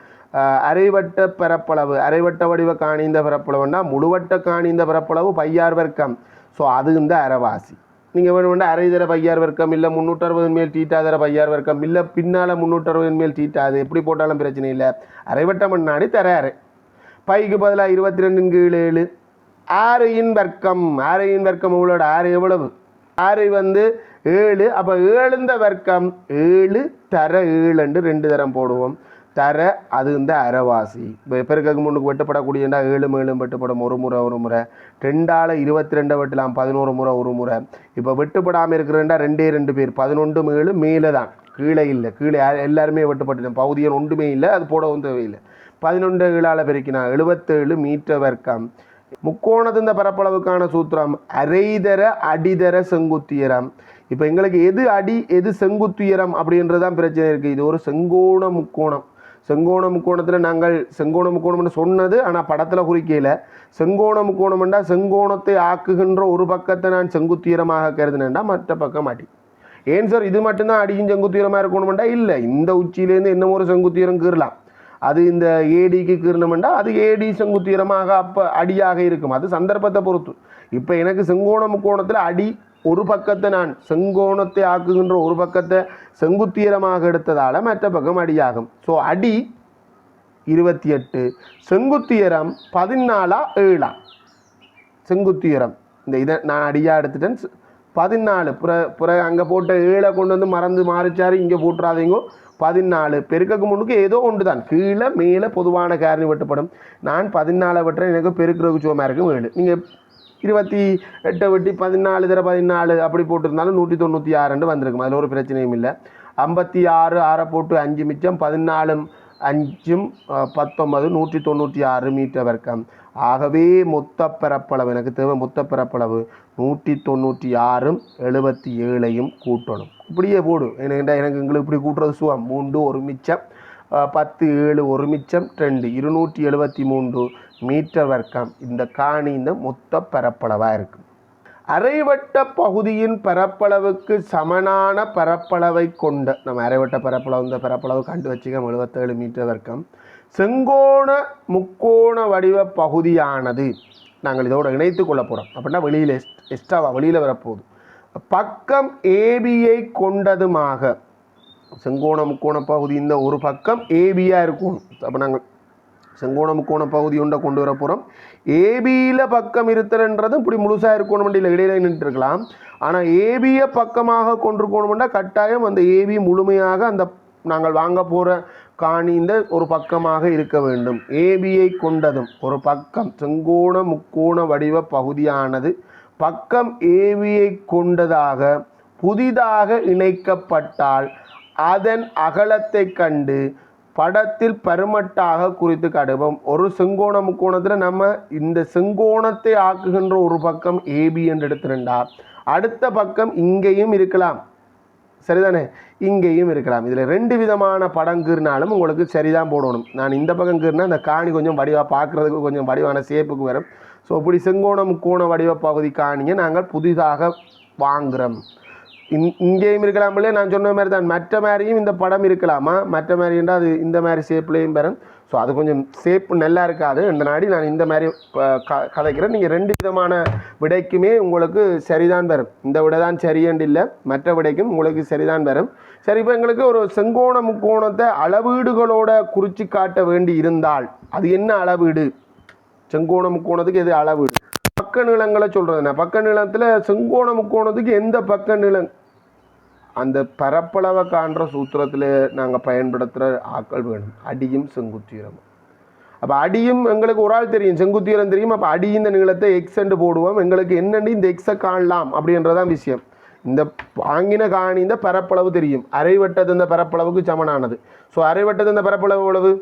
அரைவட்ட பரப்பளவு, அரைவட்ட வடிவ காணி இந்த பரப்பளவுன்னா முழுவட்ட காணி இந்த பரப்பளவு பையார் வர்க்கம். ஸோ அது இந்த அரைவாசி. நீங்கள் வேணுமெண்டா அரை தர பையார் வர்க்கம், இல்லை 360 மேல் தீட்டா தர பையார் வர்க்கம், இல்லை பின்னால் 360 மேல் தீட்டா, அது எப்படி போட்டாலும் பிரச்சனை இல்லை. அரைவட்டம் முன்னாடி தர அரை. பைக்கு பதிலாக 22/7 ஆரையின் வர்க்கம். ஆரையின் வர்க்கம் எவ்வளோட? ஆறு எவ்வளவு? ஆரை 7. அப்போ 7 வர்க்கம் 7 தர 7 2 தரம் போடுவோம். தர அது இந்த அரைவாசி. பெருக்கக்கு முன்னுக்கு வெட்டப்படக்கூடியண்டா 7 மேலும் வெட்டுப்படும் ஒரு முறை 2ஆல் 22 வெட்டலாம் 11 முறை ஒரு முறை. இப்போ வெட்டுப்படாமல் இருக்கிறேன்டா 2 பேர் 11 மேலு மேலே தான், கீழே இல்லை. கீழே எல்லாருமே வெட்டுப்பட்டுட்டேன், பகுதியன் ஒன்றுமே இல்லை, அது போடவும் தேவையில்லை. 11 7ஆல் பெருக்கினா 77 மீட்டர் வர்க்கம். முக்கோணத்தின் பரப்பளவுக்கான சூத்திரம் அரைதர அடிதர செங்குத்துயரம். இப்போ எங்களுக்கு எது அடி எது செங்குத்துயரம் அப்படின்றதான் பிரச்சனை இருக்குது. இது ஒரு செங்கோண முக்கோணம். செங்கோண முக்கோணத்தில் நாங்கள் செங்கோண முக்கோணம்னு சொன்னது, ஆனால் படத்தில் குறிக்கையில் செங்கோண முக்கோணம்ண்டா செங்கோணத்தை ஆக்குகின்ற ஒரு பக்கத்தை நான் செங்குத்துயரமாக கருதினேன்டா மற்ற பக்கம் அடி. ஏன் சார் இது மட்டும்தான் அடியும் செங்குத்துயரமாக இருக்கணுமெண்டா? இல்லை, இந்த உச்சியிலேருந்து என்ன ஒரு செங்குத்துயரம் கீறலாம். அது இந்த ஏடிக்கு கீறணுமெண்டா அது ஏடி செங்குத்துயரமாக அப்போ அடியாக இருக்கும். அது சந்தர்ப்பத்தை பொறுத்து. இப்போ எனக்கு செங்கோண முக்கோணத்தில் அடி ஒரு பக்கத்தை நான் செங்கோணத்தை ஆக்குகின்ற ஒரு பக்கத்தை செங்குத்துயரமாக எடுத்ததால் மற்ற பக்கம் அடியாகும். ஸோ அடி 28, செங்குத்துயரம் 14 7. செங்குத்துயரம் இந்த இதை நான் அடியாக எடுத்துட்டேன் 14. புற அங்கே போட்ட 7 கொண்டு வந்து மறந்து மாறிச்சாரு, இங்கே போட்டுறாதீங்க. 14 பெருக்கக்கு முன்னுக்கு ஏதோ ஒன்று தான், கீழே மேலே பொதுவான காரணி வெட்டப்படும். நான் 14 வெட்டுறேன், எனக்கு பெருக்கிறதுக்கு சும்மா இருக்கும் 7. நீங்கள் 28 வெட்டி 14 தர 14 அப்படி போட்டிருந்தாலும் 196 வந்திருக்கும். அதில் ஒரு பிரச்சனையும் இல்லை. 56 6 போட்டு 5 மிச்சம் 14 5 19 196 மீட்டர் வர்க்கம். ஆகவே மொத்த பரப்பளவு எனக்கு தேவை. மொத்த பரப்பளவு 196 77 கூட்டணும். இப்படியே போடு. எனக்கு எங்களுக்கு இப்படி கூட்டுறது சுகம். 3 ஒரு மிச்சம் 10 7 ஒரு மிச்சம் 2 273 மீட்டர் வர்க்கம் இந்த காணி இந்த மொத்த பரப்பளவாக இருக்கும். அரைவட்ட பகுதியின் பரப்பளவுக்கு சமனான பரப்பளவை கொண்ட நம்ம அரைவட்ட பரப்பளவு இந்த பரப்பளவு கண்டு வச்சுக்க 77 மீட்டர் வர்க்கம் செங்கோண முக்கோண வடிவ பகுதியானது நாங்கள் இதோடு இணைத்து கொள்ள போகிறோம். அப்படின்னா வெளியில் எக்ஸ்ட்ராவாக வெளியில் வரப்போகுது. பக்கம் ஏபியை கொண்டதுமாக செங்கோண முக்கோண பகுதி இந்த ஒரு பக்கம் ஏபியாக இருக்கும். அப்போ நாங்கள் செங்கோண முக்கோண பகுதி ஒன்றை கொண்டு வர போகிறோம். ஏபியில் பக்கம் இருத்தல்ன்றது இப்படி முழுசாக இருக்கணும், இல்லை இடையில நின்றுருக்கலாம். ஆனால் ஏபியை பக்கமாக கொண்டிருக்கணும்னா கட்டாயம் அந்த ஏபி முழுமையாக அந்த நாங்கள் வாங்க போகிற காணி இந்த ஒரு பக்கமாக இருக்க வேண்டும். ஏபியை கொண்டதும் ஒரு பக்கம் செங்கோண முக்கோண வடிவ பகுதியானது பக்கம் ஏபியை கொண்டதாக புதிதாக இணைக்கப்பட்டால் அதன் அகலத்தை கண்டு படத்தில் பருமட்டாக குறித்து காட்டுவோம். ஒரு செங்கோண முக்கோணத்தில் நம்ம இந்த செங்கோணத்தை ஆக்குகின்ற ஒரு பக்கம் ஏபி என்று எடுத்துட்டா அடுத்த பக்கம் இங்கேயும் இருக்கலாம், சரிதானே? இங்கேயும் இருக்கலாம். இதில் 2 விதமான படம் கீறினாலும் உங்களுக்கு சரிதான் போடணும். நான் இந்த பக்கம் கீறினா அந்த காணி கொஞ்சம் வடிவாக பார்க்குறதுக்கு கொஞ்சம் வடிவான சேப்புக்கு வரும். ஸோ இப்படி செங்கோண முக்கோண வடிவ பகுதி காணியை நாங்கள் புதிதாக வாங்குகிறோம். இங்கேயும் இருக்கலாம் இல்லையா? நான் சொன்ன மாதிரி தான் மற்ற மாதிரியும் இந்த படம் இருக்கலாமா? மற்ற மாதிரின்னா அது இந்த மாதிரி ஷேப்லேயும் பெறும். ஸோ அது கொஞ்சம் ஷேப் நல்லா இருக்காது. இந்த நாடி நான் இந்த மாதிரி கதைக்கிறேன். நீங்கள் 2 விதமான விடைக்குமே உங்களுக்கு சரிதான் வரும். இந்த விடை தான் சரியண்டு இல்லை, மற்ற விடைக்கும் உங்களுக்கு சரிதான் வரும். சரி, இப்போ எங்களுக்கு ஒரு செங்கோண முக்கோணத்தை அளவீடுகளோட குறித்து காட்ட வேண்டி இருந்தால் அது என்ன அளவீடு? செங்கோண முக்கோணத்துக்கு எது அளவீடு? பக்க நீளங்களை சொல்கிறதுண்ணே. பக்க நீளத்தில் செங்கோண முக்கோணத்துக்கு எந்த பக்க நீளம் அந்த பரப்பளவை காண்ற சூத்திரத்தில் நாங்கள் பயன்படுத்துகிற ஆக்கள் வேணும். அடியும் செங்குத்துயரமும். அப்போ அடியும் எங்களுக்கு ஒரு ஆள் தெரியும், செங்குத்துயரம் தெரியும். அப்போ அடி இந்த நீளத்தை எக்ஸ் என்று போடுவோம். எங்களுக்கு என்னென்னு இந்த எக்ஸை காணலாம் அப்படின்றதான் விஷயம். இந்த வாங்கின காணி இந்த பரப்பளவு தெரியும். அரைவட்டது இந்த பரப்பளவுக்கு சமனானது. ஸோ அரைவட்டது இந்த பரப்பளவு எவ்வளவு?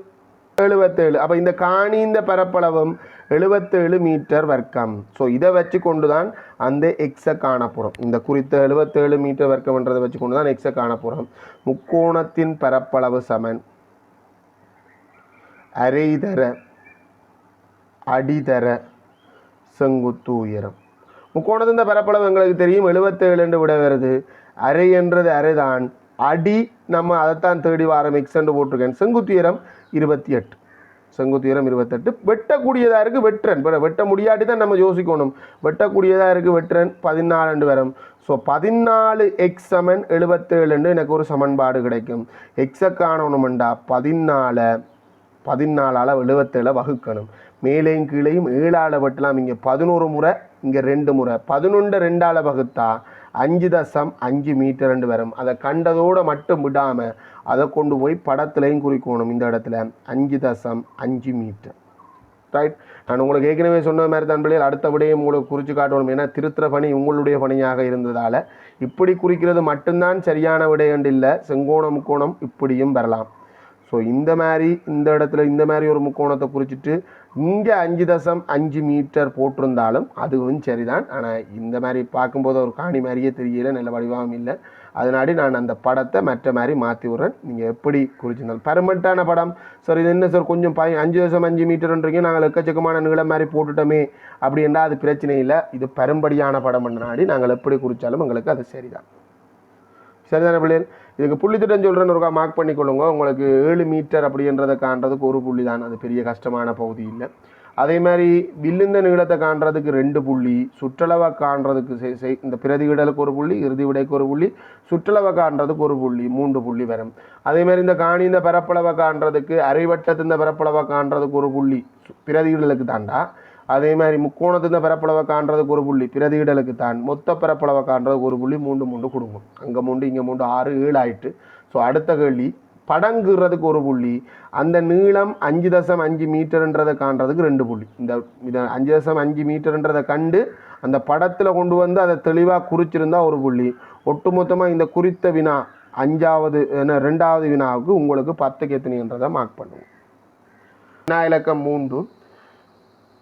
77. அப்போ இந்த காணி இந்த பரப்பளவும் 77 மீட்டர் வர்க்கம். ஸோ இதை வச்சு கொண்டு தான் அந்த எக்ஸை காணப்போகிறோம். இந்த குறித்த 77 மீட்டர் வர்க்கம்ன்றதை வச்சு கொண்டு தான் எக்ஸை காணப்போகிறோம். முக்கோணத்தின் பரப்பளவு சமன் அரைதர அடிதர செங்குத்து உயரம். முக்கோணத்தின் பரப்பளவு எங்களுக்கு தெரியும் 77 என்று விட வருது. அரை என்றது அரைதான், அடி நம்ம அதைத்தான் தேடி வாரம் எக்ஸ்ன்னு போட்டிருக்கேன். செங்குத்து உயரம் 28. செங்குத்து உயரம் 28. வெட்டக்கூடியதாக இருக்குது வெற்றன். வெட்ட முடியாட்டி தான் நம்ம யோசிக்கணும். வெட்டக்கூடியதாக இருக்குது வெற்றன் 14 வரும். ஸோ 14 எக்ஸ் சமன் 77 எனக்கு ஒரு சமன்பாடு கிடைக்கும். எக்ஸை காணணுமெண்டா 14 77 வகுக்கணும். மேலேயும் கீழேயும் 7 வெட்டலாம். இங்கே 11 முறை, இங்கே 2 முறை. 11 2 வகுத்தா 5.5 மீட்டர் வரும். அதை கண்டதோடு மட்டும் விடாமல் அதை கொண்டு போய் படத்துலையும் குறிக்கணும். இந்த இடத்துல 5.5 மீட்டர். ரைட். நான் உங்களுக்கு ஏற்கனவே சொன்ன மாதிரி தான் பிள்ளைகள் அடுத்த விடையும் உங்களுக்கு குறித்து காட்டணும். ஏன்னா திருத்துற பணி உங்களுடைய பணியாக இருந்ததால் இப்படி குறிக்கிறது மட்டும்தான் சரியான விடையண்டு இல்லை. செங்கோண முக்கோணம் இப்படியும் வரலாம். ஸோ இந்த மாதிரி இந்த இடத்துல இந்த மாதிரி ஒரு முக்கோணத்தை குறிச்சிட்டு இங்கே 5.5 மீட்டர் போட்டிருந்தாலும் அதுவும் சரிதான். ஆனால் இந்த மாதிரி பார்க்கும்போது ஒரு காணி மாதிரியே தெரியல, நல்ல வடிவம் இல்லை. அதனாடி நான் அந்த படத்தை மற்ற மாதிரி மாற்றி விட்றேன். நீங்கள் எப்படி குறிச்சிருந்தாலும் பர்மனெண்ட்டான படம் சார் இது என்ன சார் கொஞ்சம் 5.5 மீட்டர்ன்றீங்க, நாங்கள் எக்கச்சக்கமான நீளம் மாதிரி போட்டுட்டோமே அப்படின்னா அது பிரச்சனை இல்லை. இது பெரும்படியான படம் நாடி நாங்கள் எப்படி குறித்தாலும் எங்களுக்கு அது சரிதான். சரிதானே பிள்ளைகள்? இதுக்கு புள்ளித்திட்டம் சொல்கிறேன்னு ஒருக்கா மார்க் பண்ணிக்கொள்ளுங்க. உங்களுக்கு 7 மீட்டர் அப்படின்றத காண்றதுக்கு ஒரு புள்ளி தான், அது பெரிய கஷ்டமான பகுதி இல்லை. அதே மாதிரி வில்லுந்த நீளத்தை காண்றதுக்கு 2 புள்ளி, சுற்றளவை காண்றதுக்கு இந்த பிரதிவிடலுக்கு ஒரு புள்ளி, இறுதி விடைக்கு ஒரு புள்ளி, சுற்றளவை காண்றதுக்கு ஒரு புள்ளி, 3 புள்ளி வரும். அதே மாதிரி இந்த காணி இந்த பரப்பளவை காண்றதுக்கு அரைவட்டத்து இந்த பரப்பளவை காண்றதுக்கு ஒரு புள்ளி பிரதிவிடலுக்கு தாண்டா. அதே மாதிரி முக்கோணத்தின் பரப்பளவை காண்றதுக்கு ஒரு புள்ளி பிரதிவிடலுக்கு தான். மொத்த பரப்பளவை காண்றதுக்கு ஒரு புள்ளி 3 கொடுக்கும். அங்கே 3 இங்கே 3 6 7 ஆயிட்டு. ஸோ அடுத்த கேள்வி படங்குறதுக்கு ஒரு புள்ளி, அந்த நீளம் 5.5 மீட்டர்ன்றதை காண்றதுக்கு 2 புள்ளி. இந்த 5.5 மீட்டர்ன்றதை கண்டு அந்த படத்தில் கொண்டு வந்து அதை தெளிவாக குறிச்சிருந்தா ஒரு புள்ளி. ஒட்டுமொத்தமாக இந்த குறித்த வினா 2வது வினாவுக்கு உங்களுக்கு 10க்கு எத்தனைன்றதை மார்க் பண்ணுவோம். வினா இலக்கம் 3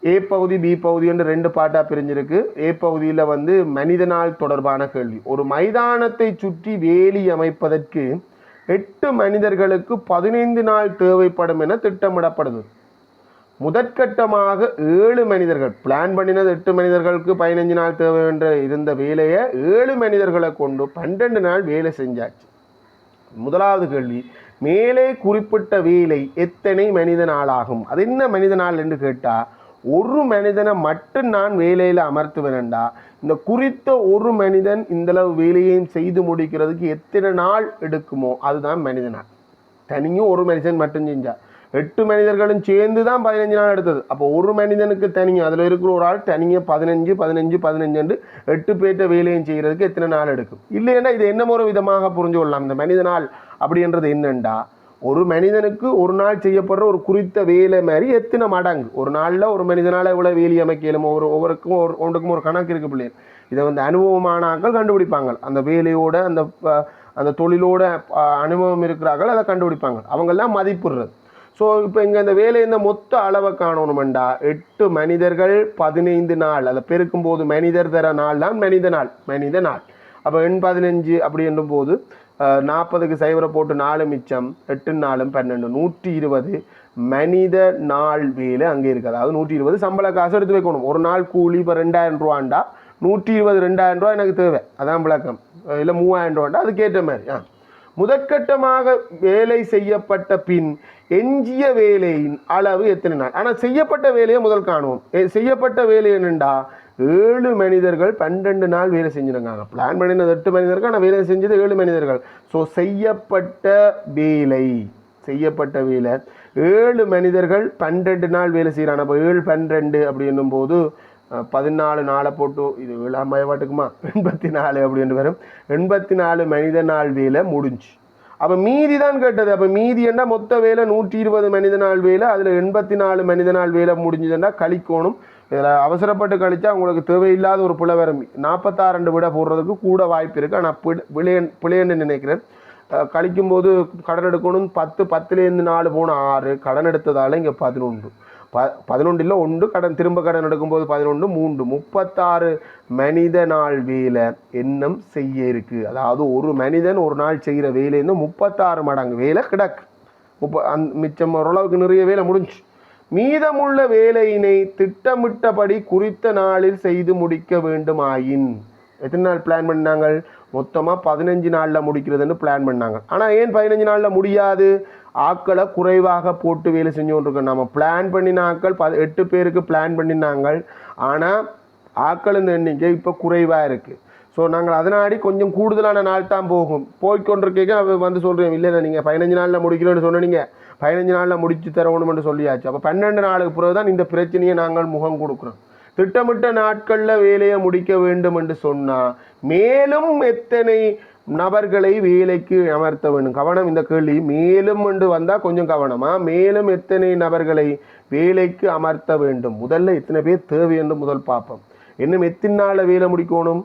ஏ பகுதி பி பகுதி என்று 2 பாட்டாக பிரிஞ்சிருக்கு. ஏ பகுதியில் வந்து மனிதனால் தொடர்பான கேள்வி. ஒரு மைதானத்தை சுற்றி வேலி அமைப்பதற்கு 8 மனிதர்களுக்கு 15 நாள் தேவைப்படும் என திட்டமிடப்படுது. முதற்கட்டமாக 7 மனிதர்கள் பிளான் பண்ணினது 8 மனிதர்களுக்கு 15 நாள் தேவை என்ற இருந்த வேலையை 7 மனிதர்களை கொண்டு 12 நாள் வேலை செஞ்சாச்சு. முதலாவது கேள்வி, மேலே குறிப்பிட்ட வேலை எத்தனை மனித நாள் ஆகும்? அது என்ன மனித நாள் என்று கேட்டால், ஒரு மனிதனை மட்டும் நான் வேலையில் அமர்த்துவேன்டா, இந்த குறித்த ஒரு மனிதன் இந்தளவு வேலையையும் செய்து முடிக்கிறதுக்கு எத்தனை நாள் எடுக்குமோ அதுதான் மனித நாள். தனியும் ஒரு மனிதன் மட்டும் செஞ்சா 8 மனிதர்களும் சேர்ந்து தான் 15 நாள் எடுத்தது. அப்போ ஒரு மனிதனுக்கு தனியும் அதில் இருக்கிற ஒரு ஆள் தனியாக 15 8 பேர்ட்ட வேலையும் செய்கிறதுக்கு எத்தனை நாள் எடுக்கும்? இல்லைன்னா இது என்ன ஒரு விதமாக புரிஞ்சு கொள்ளலாம். இந்த மனித நாள் அப்படின்றது என்னண்டா, ஒரு மனிதனுக்கு ஒரு நாள் செய்யப்படுற ஒரு குறித்த வேலை மாதிரி எத்தனை மடங்கு ஒரு நாளில் ஒரு மனிதனால் எவ்வளோ வேலி அமைக்கலும் ஒவ்வொருக்கும் ஒன்றுக்கும் ஒரு கணக்கு இருக்குது பிள்ளைகள். இதை வந்து அனுபவமான ஆட்கள் கண்டுபிடிப்பாங்க. அந்த வேலையோட அந்த தொழிலோட அனுபவம் இருக்கிறார்கள் அதை கண்டுபிடிப்பாங்க. அவங்கெல்லாம் மதிப்புடுறது. ஸோ இப்போ இங்கே இந்த வேலை இந்த மொத்த அளவை காணணுமெண்டா 8 மனிதர்கள் 15 நாள் அதை பெருக்கும்போது மனிதர் தர நாள் தான் மனித நாள். அப்போ 15 அப்படி என்னும் போது 40க்கு 0 போட்டு 4 மிச்சம் 8 4 12 120 மனித நாள் வேலை அங்கே இருக்குது. அதாவது 120 சம்பள காசு எடுத்து வைக்கணும். ஒரு நாள் கூலி இப்போ 2000 ரூபாண்டா 120 2000 ரூபா எனக்கு தேவை, அதான் விளக்கம். இல்லை 3000 ரூபாண்டா அதுக்கேற்ற மாதிரி. முதற்கட்டமாக வேலை செய்யப்பட்ட பின் எஞ்சிய வேலையின் அளவு எத்தனை நாள்? ஆனால் செய்யப்பட்ட வேலையை முதல் காணுவோம். செய்யப்பட்ட வேலை என்னண்டா 7 மனிதர்கள் 12 நாள் வேலை செஞ்சுருக்காங்க. பிளான் பண்ணினது 8 மனிதர்கள், ஆனால் வேலை செஞ்சது 7 மனிதர்கள். ஸோ செய்யப்பட்ட வேலை 7 மனிதர்கள் 12 நாள் வேலை செய்கிறாங்க. அப்போ 7 12 அப்படி என்னும் போது 14 நாளை போட்டு இது 7 மயவாட்டுக்குமா 84 அப்படின்னு வரும். 84 மனித நாள் வேலை முடிஞ்சு. அப்போ மீதி தான் கேட்டது. அப்போ மீதி என்ன மொத்த வேலை 120 மனித நாள் வேலை, அதில் 84 மனித நாள் வேலை முடிஞ்சதுன்னா கழிக்கணும். இதில் அவசரப்பட்டு கழிச்சா உங்களுக்கு தேவையில்லாத ஒரு பிழை வரும். 46 விட போடுறதுக்கு கூட வாய்ப்பு இருக்குது. ஆனால் பிழைன்னு நினைக்கிறேன். கழிக்கும்போது கடன் எடுக்கணும் 10 10லேருந்து 4 போன 6 கடன் எடுத்ததால் இங்கே 11. 11 1 கடன் திரும்ப கடன் எடுக்கும்போது 11 3 36 மனித நாள் வேலை இன்னும் செய்ய இருக்குது. அதாவது ஒரு மனிதன் ஒரு நாள் செய்கிற வேலைன்னு 36 மடங்கு வேலை கிடக்கு. மிச்சம் ஓரளவுக்கு நிறைய வேலை முடிஞ்சு. மீதமுள்ள வேலையினை திட்டமிட்டபடி குறித்த நாளில் செய்து முடிக்க வேண்டுமாயின் எத்தனை நாள் பிளான் பண்ணாங்க? மொத்தமாக 15 நாளில் முடிக்கிறதுன்னு பிளான் பண்ணாங்க. ஆனால் ஏன் 15 நாளில் முடியாது? ஆக்களை குறைவாக போட்டு வேலை செஞ்சு கொண்டிருக்கோம். நம்ம பிளான் பண்ணின ஆக்கள் 8 பேருக்கு பிளான் பண்ணினாங்க. ஆனால் ஆக்கள் இந்த எண்ணிக்கை இப்போ குறைவாக இருக்குது. ஸோ நாங்கள் அதனாடி கொஞ்சம் கூடுதலான நாள் தான் போய்கொண்டிருக்க வந்து சொல்கிறேன், இல்லை நீங்கள் 15 நாளில் முடிக்கிறோன்னு சொன்னீங்க, 15 நாளில் முடிச்சு தரணும்னு சொல்லியாச்சு. அப்போ 12 நாளுக்கு பிறகு தான் இந்த பிரச்சனையை நாங்கள் முகம் கொடுக்குறோம். திட்டமிட்ட நாட்களில் வேலையை முடிக்க வேண்டும் என்று சொன்னால் மேலும் எத்தனை நபர்களை வேலைக்கு அமர்த்த வேண்டும்? கவனம், இந்த கேள்வி மேலும் என்று வந்தால் கொஞ்சம் கவனமாக. மேலும் எத்தனை நபர்களை வேலைக்கு அமர்த்த வேண்டும்? முதல்ல எத்தனை பேர் தேவை என்று முதல் பார்ப்போம். இன்னும் எத்தனை நாளில் வேலை முடிக்கணும்?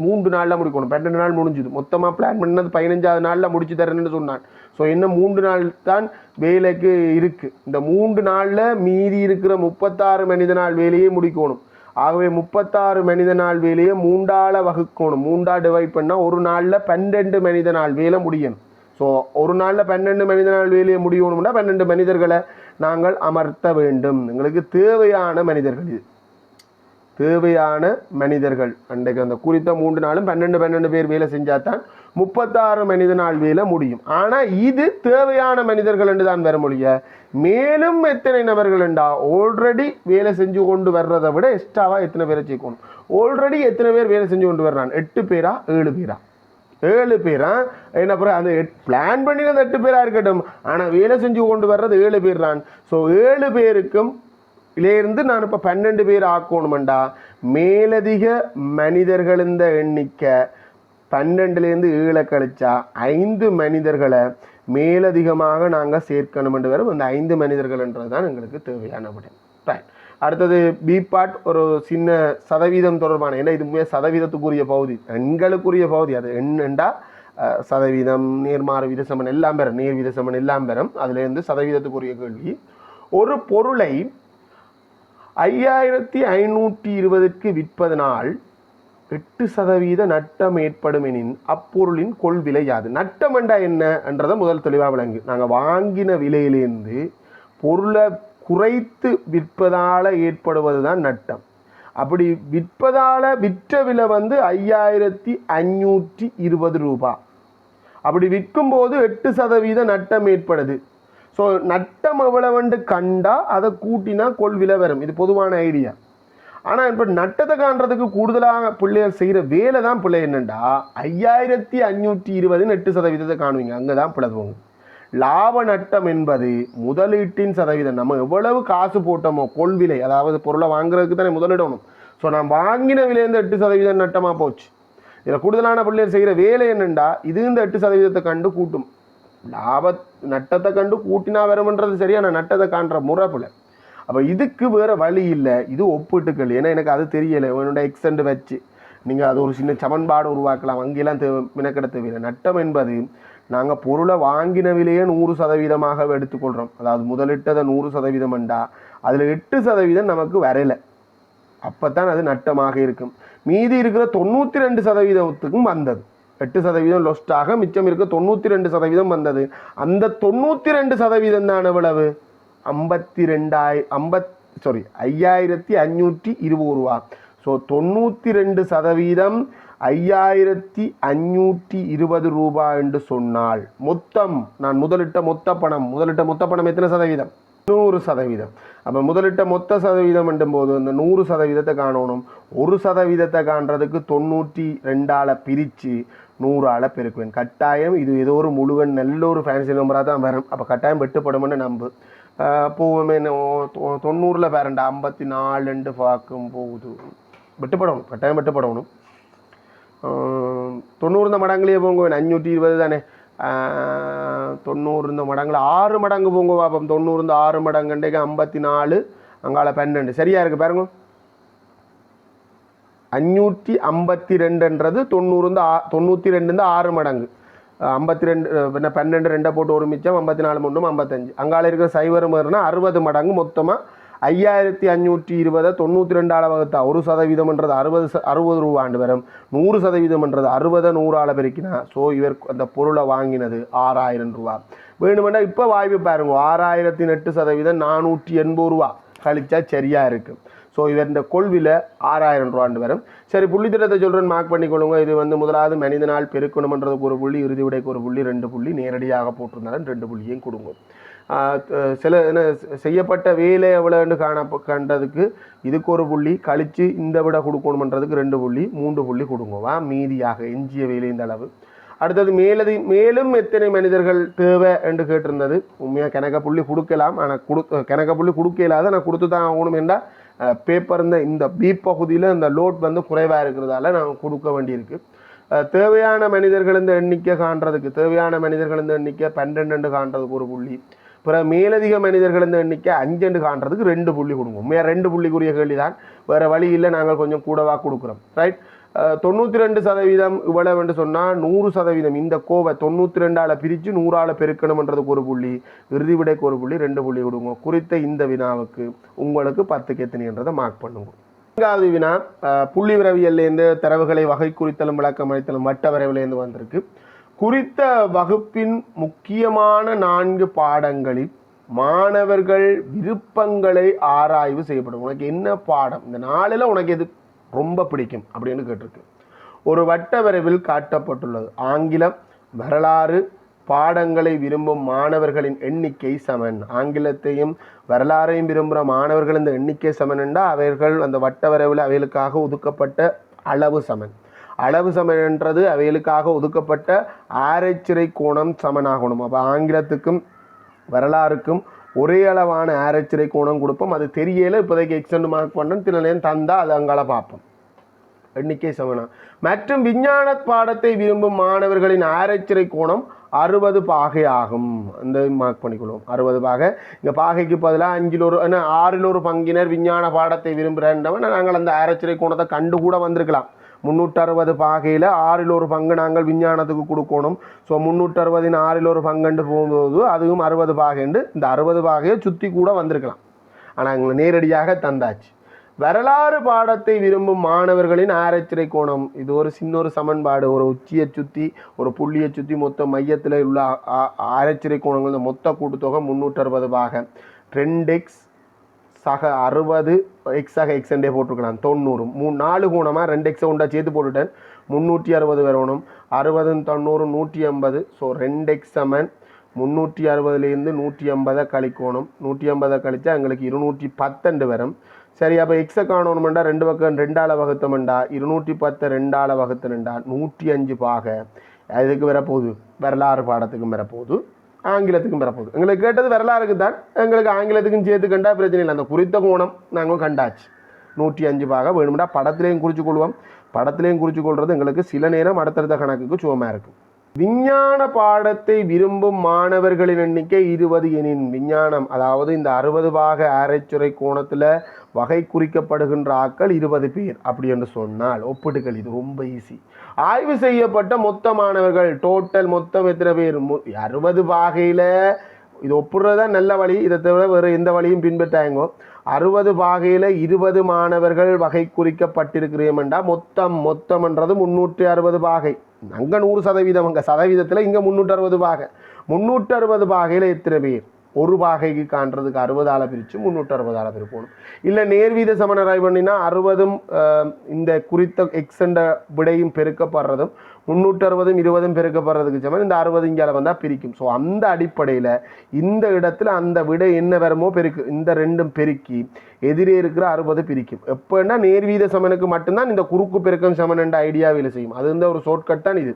3 நாளில் முடிக்கணும். 12 நாள் முடிஞ்சுது. மொத்தமாக பிளான் பண்ணது 15ஆவது நாளில் முடிச்சு தரேன்னு சொன்னான். ஸோ இன்னும் 3 நாள் தான் வேலைக்கு இருக்குது. இந்த 3 நாளில் மீதி இருக்கிற 36 மனித நாள் வேலையே முடிக்கணும். ஆகவே 36 மனித நாள் வேலையை 3ஆல் வகுக்கணும். 3ஆல் டிவைட் பண்ணால் ஒரு நாளில் 12 மனித நாள் வேலை முடியணும். ஸோ ஒரு நாளில் 12 மனித நாள் வேலையை முடியணும்னா 12 மனிதர்களை நாங்கள் அமர்த்த வேண்டும். எங்களுக்கு தேவையான மனிதர்கள், இது தேவையான மனிதர்கள். அன்றைக்கு அந்த குறித்த 3 நாளும் 12 பேர் வேலை செஞ்சால் தான் 36 மனித நாள் வேலை முடியும். ஆனால் இது தேவையான மனிதர்கள் என்று தான் வர மொழிய. மேலும் எத்தனை நபர்கள் என்றா ஆல்ரெடி வேலை செஞ்சு கொண்டு வர்றதை விட எக்ஸ்ட்ராவாக எத்தனை பேரை சேர்க்கணும்? ஆல்ரெடி எத்தனை பேர் வேலை செஞ்சு கொண்டு வர்றான்? 8 பேரா 7 பேரா? 7 பேரா? என்ன பிறகு அந்த பிளான் பண்ணினது 8 பேராக இருக்கட்டும், ஆனால் வேலை செஞ்சு கொண்டு வர்றது 7 பேர் தான். ஸோ 7 பேருக்கும் இதிலேருந்து நான் இப்போ 12 பேர் ஆக்கணுமெண்டா மேலதிக மனிதர்கள் இந்த எண்ணிக்கை 12லேருந்து 7 கழிச்சா 5 மனிதர்களை மேலதிகமாக நாங்கள் சேர்க்கணுமென்று வரும். அந்த 5 மனிதர்கள்ன்றது தான் எங்களுக்கு தேவையான விட. ரைட். அடுத்தது பி பார்ட், ஒரு சின்ன சதவீதம் தொடர்பான, ஏன்னா இது சதவீதத்துக்குரிய பகுதி, எண்களுக்குரிய பகுதி. அது எண்ணா சதவீதம், நேர்மாறு விதசமன் எல்லாம் பெறும், நேர் விதசமன் எல்லாம் பெறும். அதுலேருந்து சதவீதத்துக்குரிய கேள்வி. ஒரு பொருளை 5520க்கு விற்பதனால் 8% நட்டம் ஏற்படும் எனின் அப்பொருளின் கொள்விலை யாது? நட்டம் என்றா என்ன என்றதை முதல் தெளிவாக விளங்கு. நாங்கள் வாங்கின விலையிலேருந்து பொருளை குறைத்து விற்பதால் ஏற்படுவது தான் நட்டம். அப்படி விற்பதால் விற்ற விலை 5520 ரூபாய். அப்படி விற்கும்போது 8% நட்டம் ஏற்படுது. ஸோ நட்டம் எவ்வளவுண்டு கண்டா அதை கூட்டினா கொள்விலை வரும். இது பொதுவான ஐடியா. ஆனால் இப்போ நட்டத்தை காண்றதுக்கு கூடுதலாக பிள்ளைகள் செய்கிற வேலை தான் பிள்ளை என்னென்னா 5520 8% காணுவீங்க. அங்கே தான் பிளவுங்க. லாப நட்டம் என்பது முதலீட்டின் சதவீதம். நம்ம எவ்வளவு காசு போட்டோமோ கொள்விலை, அதாவது பொருளை வாங்குறதுக்கு தானே முதலிடணும். ஸோ நான் வாங்கின விலையிருந்து 8% நட்டமாக போச்சு. இதில் கூடுதலான பிள்ளைகள் செய்கிற வேலை என்னென்னா இது இந்த 8% கண்டு கூட்டும். நட்டத்தை கண்டு கூட்டினா வரும்ன்றது சரியான நட்டத்தை காண்ற முறை பிள்ளை. அப்போ இதுக்கு வேறு வழி இல்லை. இது ஒப்பிட்டுக்கள். ஏன்னா எனக்கு அது தெரியலை. என்னோட எக்ஸெண்ட் வச்சு நீங்கள் அது ஒரு சின்ன சமன்பாடு உருவாக்கலாம். அங்கெல்லாம் மினக்கெட தேவையில்லை. நட்டம் என்பது நாங்கள் பொருளை வாங்கின விலையே 100% எடுத்துக்கொள்கிறோம். அதாவது முதலிட்டதை 100% என்றா அதில் 8% நமக்கு வரலை. அப்போ தான் அது நட்டமாக இருக்கும். மீதி இருக்கிற 92%க்கும் வந்தது. 8% லொஸ்டாக மிச்சம் இருக்க 92% வந்தது. அந்த 92% தான் எவ்வளவு? 5520 ரூபா. ஸோ 92% 5520 ரூபாய் என்று சொன்னால் மொத்தம் நான் முதலிட்ட மொத்த பணம் எத்தனை சதவீதம்? 100%. அப்போ முதலிட்ட மொத்த சதவீதம் என்றும்போது அந்த 100% காணணும். 1% காண்றதுக்கு 92ஆல் பிரித்து 100ஆல் பெருக்குவேன். கட்டாயம் இது ஏதோ ஒரு முழுவன் நல்ல ஒரு ஃபேன்சி நம்பராக தான் வரும். அப்போ கட்டாயம் வெட்டுப்படும்னு நம்பு. போகுமே 90 பேரண்டா 54 பார்க்கும் போகுது. வெட்டுப்படணும், கட்டாயம் வெட்டுப்படணும். 90 இந்த மடங்குலேயே போங்க. 520 தானே. 90 இந்த மடங்குல 6 மடங்கு போங்க பாப்போம். 90 இந்த 6 மடங்குண்டேக்கு 54 அங்கால 12 சரியா இருக்கு பாருங்க. 552ன்றது 92 இந்த 6 மடங்கு. 52 12 2 போட்டு ஒரு மிச்சம் 54 3 55. அங்கால இருக்கிற சைவரும் 60 மடங்கு மொத்தமாக 5520 92 வகுத்தா 1% 60 ரூபாண்டு வரும். 100% 60 100 பெருக்கினா ஸோ இவர் அந்த பொருளை வாங்கினது 6000 ரூபா. வேணுமெண்டா இப்போ வாய்ப்பு பாருங்க 6008% 480 ரூபா கழிச்சா சரியாக இருக்குது. ஸோ இவர் இந்த கொள்வியில் 6000 ரூபாண்டு வரும். சரி புள்ளித்திட்டத்தை சொல்கிறேன் மார்க் பண்ணிக்கொள்ளுங்க. இது முதலாவது மனிதனால் பெருக்கணுமன்றதுக்கு ஒரு புள்ளி, இறுதி விடைக்கு ஒரு புள்ளி, 2 புள்ளி, நேரடியாக போட்டிருந்தாலும் 2 புள்ளியும் கொடுங்க. சில என்ன செய்யப்பட்ட வேலை எவ்வளோன்னு கண்டதுக்கு இதுக்கு ஒரு புள்ளி, கழித்து இந்த விட கொடுக்கணுமன்றதுக்கு 2 புள்ளி, 3 புள்ளி கொடுங்கவா. மீதியாக எஞ்சிய வேலை இந்த அளவு. அடுத்தது மேலும் எத்தனை மனிதர்கள் தேவை என்று கேட்டிருந்தது. உண்மையாக கணக்க புள்ளி கொடுக்கலாம், ஆனால் கணக்க புள்ளி கொடுக்கலாத நான் கொடுத்து தான் ஆகணும் என்றால் பேப்பர் இந்த பி பகுதியில் இந்த லோட் குறைவாக இருக்கிறதால நான் கொடுக்க வேண்டியிருக்கு. தேவையான மனிதர்கள் இந்த எண்ணிக்கை காண்றதுக்கு தேவையான மனிதர்கள் இந்த எண்ணிக்கை 12 காண்றதுக்கு ஒரு புள்ளி, பிறகு மேலதிக மனிதர்கள் இந்த எண்ணிக்கை 5 காண்றதுக்கு 2 புள்ளி கொடுங்க. உண்மையாக 2 புள்ளிக்குரிய கேள்வி தான், வேறு வழி இல்லை, நாங்கள் கொஞ்சம் கூடவா கொடுக்குறோம். ரைட். 92% இவ்வளவு என்று சொன்னால் 100% இந்த கோவை 92ஆல் பிரித்து 100ஆல் பெருக்கணுமன்றதுக்கு ஒரு புள்ளி, இறுதி விடைக்கு ஒரு புள்ளி, 2 புள்ளி கொடுங்க. குறித்த இந்த வினாவுக்கு உங்களுக்கு 10க்கு எத்தனைன்றதை மார்க் பண்ணுங்க. 4வது வினா புள்ளி விரவியல்லேருந்து தரவுகளை வகை குறித்தலும் விளக்கம் அளித்தலும் வட்ட வரைவிலேருந்து வந்திருக்கு. குறித்த வகுப்பின் முக்கியமான 4 பாடங்களில் மாணவர்கள் விருப்பங்களை ஆராய்வு செய்யப்படும். உனக்கு என்ன பாடம் இந்த 4ல் உனக்கு எது ரொம்ப பிடிக்கும் அப்படின்னு கேட்டிருக்கு. ஒரு வட்ட வரைவில் காட்டப்பட்டுள்ளது. ஆங்கிலம், வரலாறு பாடங்களை விரும்பும் மாணவர்களின் எண்ணிக்கை சமன். ஆங்கிலத்தையும் வரலாறையும் விரும்புகிற மாணவர்கள் இந்த எண்ணிக்கை சமன் என்றால் அவர்கள் அந்த வட்ட வரைவில் அவைகளுக்காக ஒதுக்கப்பட்ட அளவு சமன். அளவு சமன் என்றது அவைகளுக்காக ஒதுக்கப்பட்ட ஆரைச்சிறை கோணம் சமனாகணும். அப்போ ஆங்கிலத்துக்கும் வரலாறுக்கும் ஒரே அளவான ஆரைச்சிறை கோணம் கொடுப்போம். அது தெரியல, இப்போதைக்கு எக்ஸ்டெண்ட் மார்க் பண்ணணும், தினலையும் தந்தால் அது அங்கால பார்ப்போம். எண்ணிக்கை சமனா. மற்றும் விஞ்ஞான பாடத்தை விரும்பும் மாணவர்களின் ஆரைச்சிறை கோணம் 60 பாகை ஆகும். அந்த மார்க் பண்ணிக்கொள்வோம். 60 பாகை. இங்கே பாகைக்கு பதிலாக 6ல் ஒரு பங்கினர் விஞ்ஞான பாடத்தை விரும்புகிறேன்றவன் நாங்கள் அந்த ஆரைச்சிறை கோணத்தை கண்டு கூட வந்திருக்கலாம். 360 பாகையில் 6ல் ஒரு பங்கு நாங்கள் விஞ்ஞானத்துக்கு கொடுக்கணும். ஸோ 360 6ல் ஒரு பங்குண்டு போகும்போது அதுவும் 60 பாகைண்டு இந்த 60 பாகையை சுற்றி கூட வந்திருக்கலாம். ஆனால் எங்களை நேரடியாக தந்தாச்சு. வரலாறு பாடத்தை விரும்பும் மாணவர்களின் ஆரைச்சிறை கோணம் இது ஒரு சின்ன சமன்பாடு. ஒரு உச்சியை சுற்றி ஒரு புள்ளியை சுற்றி மொத்த மையத்தில் உள்ள ஆரைச்சிறை கோணங்கள் இந்த மொத்த கூட்டுத்தொகை 360 பாகை. 2x சக 60 எக்ஸாக எக்ஸண்டே போட்டிருக்கலாம் 90. 4 கோணமாக 2x உண்டா சேர்த்து போட்டுட்டேன். 360 வரணும். 60 90 180. ஸோ 2x சமன் 360லேருந்து 180 கழிக்கணும். 180 கழிச்சா எங்களுக்கு 210 வரும். சரி, அப்போ எக்ஸை காணணுமெண்டா 2 பக்கம் 2ஆல் வகுத்தமெண்டா 210 2ஆல் வகுத்தனண்டா 105 பாகை. அதுக்கு வரப்போகுது வரலாறு பாடத்துக்கும் வரப்போகுது, ஆங்கிலத்துக்கும் வரப்போகுது. எங்களுக்கு கேட்டது வரலாறுக்கு தான், எங்களுக்கு ஆங்கிலத்துக்கும் சேர்த்து கண்டா பிரச்சனை இல்லை. அந்த குறித்த கோணம் நாங்கள் கண்டாச்சு. 105 பாகை வேணும்னா படத்துலேயும் குறித்து கொள்வோம். படத்துலேயும் குறித்து கொள்வது எங்களுக்கு சில நேரம் அடுத்தடுத்த கணக்குக்கு சுகமாக இருக்கும். விஞ்ஞான பாடத்தை விரும்பும் மாணவர்களின் எண்ணிக்கை 20 எனின் விஞ்ஞானம் அதாவது இந்த 60 பாகை ஆரைச்சுரை கோணத்தில் வகை குறிக்கப்படுகின்ற ஆட்கள் 20 பேர் அப்படி என்று சொன்னால் ஒப்பிட்டுகள் இது ரொம்ப ஈஸி. ஆய்வு செய்யப்பட்ட மொத்த மாணவர்கள் டோட்டல் மொத்தம் எத்தனை பேர்? 60 பாகையில் இது ஒப்புடுறதுதான் நல்ல வழி. இதை தவிர வேறு எந்த வழியும் பின்பற்றாங்கோ. 60 பாகையில் 20 மாணவர்கள் வகை குறிக்கப்பட்டிருக்கிறேன்டா மொத்தம்ன்றது 360 பாகை. அங்கே 100%, அங்கே சதவீதத்தில் இங்கே 360 பாகை. 360 பாகையில் எத்தனை பேர்? ஒரு பாகைக்கு காண்றதுக்கு 60ஆல் பிரித்து 360ஆல் பிரிப்போம். இல்லை நேர்வீத சமனராய் பண்ணினா 60ம் இந்த குறித்த எக்ஸண்ட விடையும் பெருக்கப்படுறதும் 360ம் 20ம் பெருக்கப்படுறதுக்கு சமன் இந்த 60 இங்கால வந்தால் பிரிக்கும். ஸோ அந்த அடிப்படையில் இந்த இடத்துல அந்த விடை என்ன வருமோ பெருக்கு இந்த ரெண்டும் பெருக்கி எதிரே இருக்கிற 60 பிரிக்கும். எப்போன்னா நேர்வீத சமனுக்கு மட்டும்தான் இந்த குறுக்கு பெருக்கம் சமன் என்ற ஐடியாவில் செய்யும். அது இந்த ஒரு ஷார்ட்கட் தான் இது.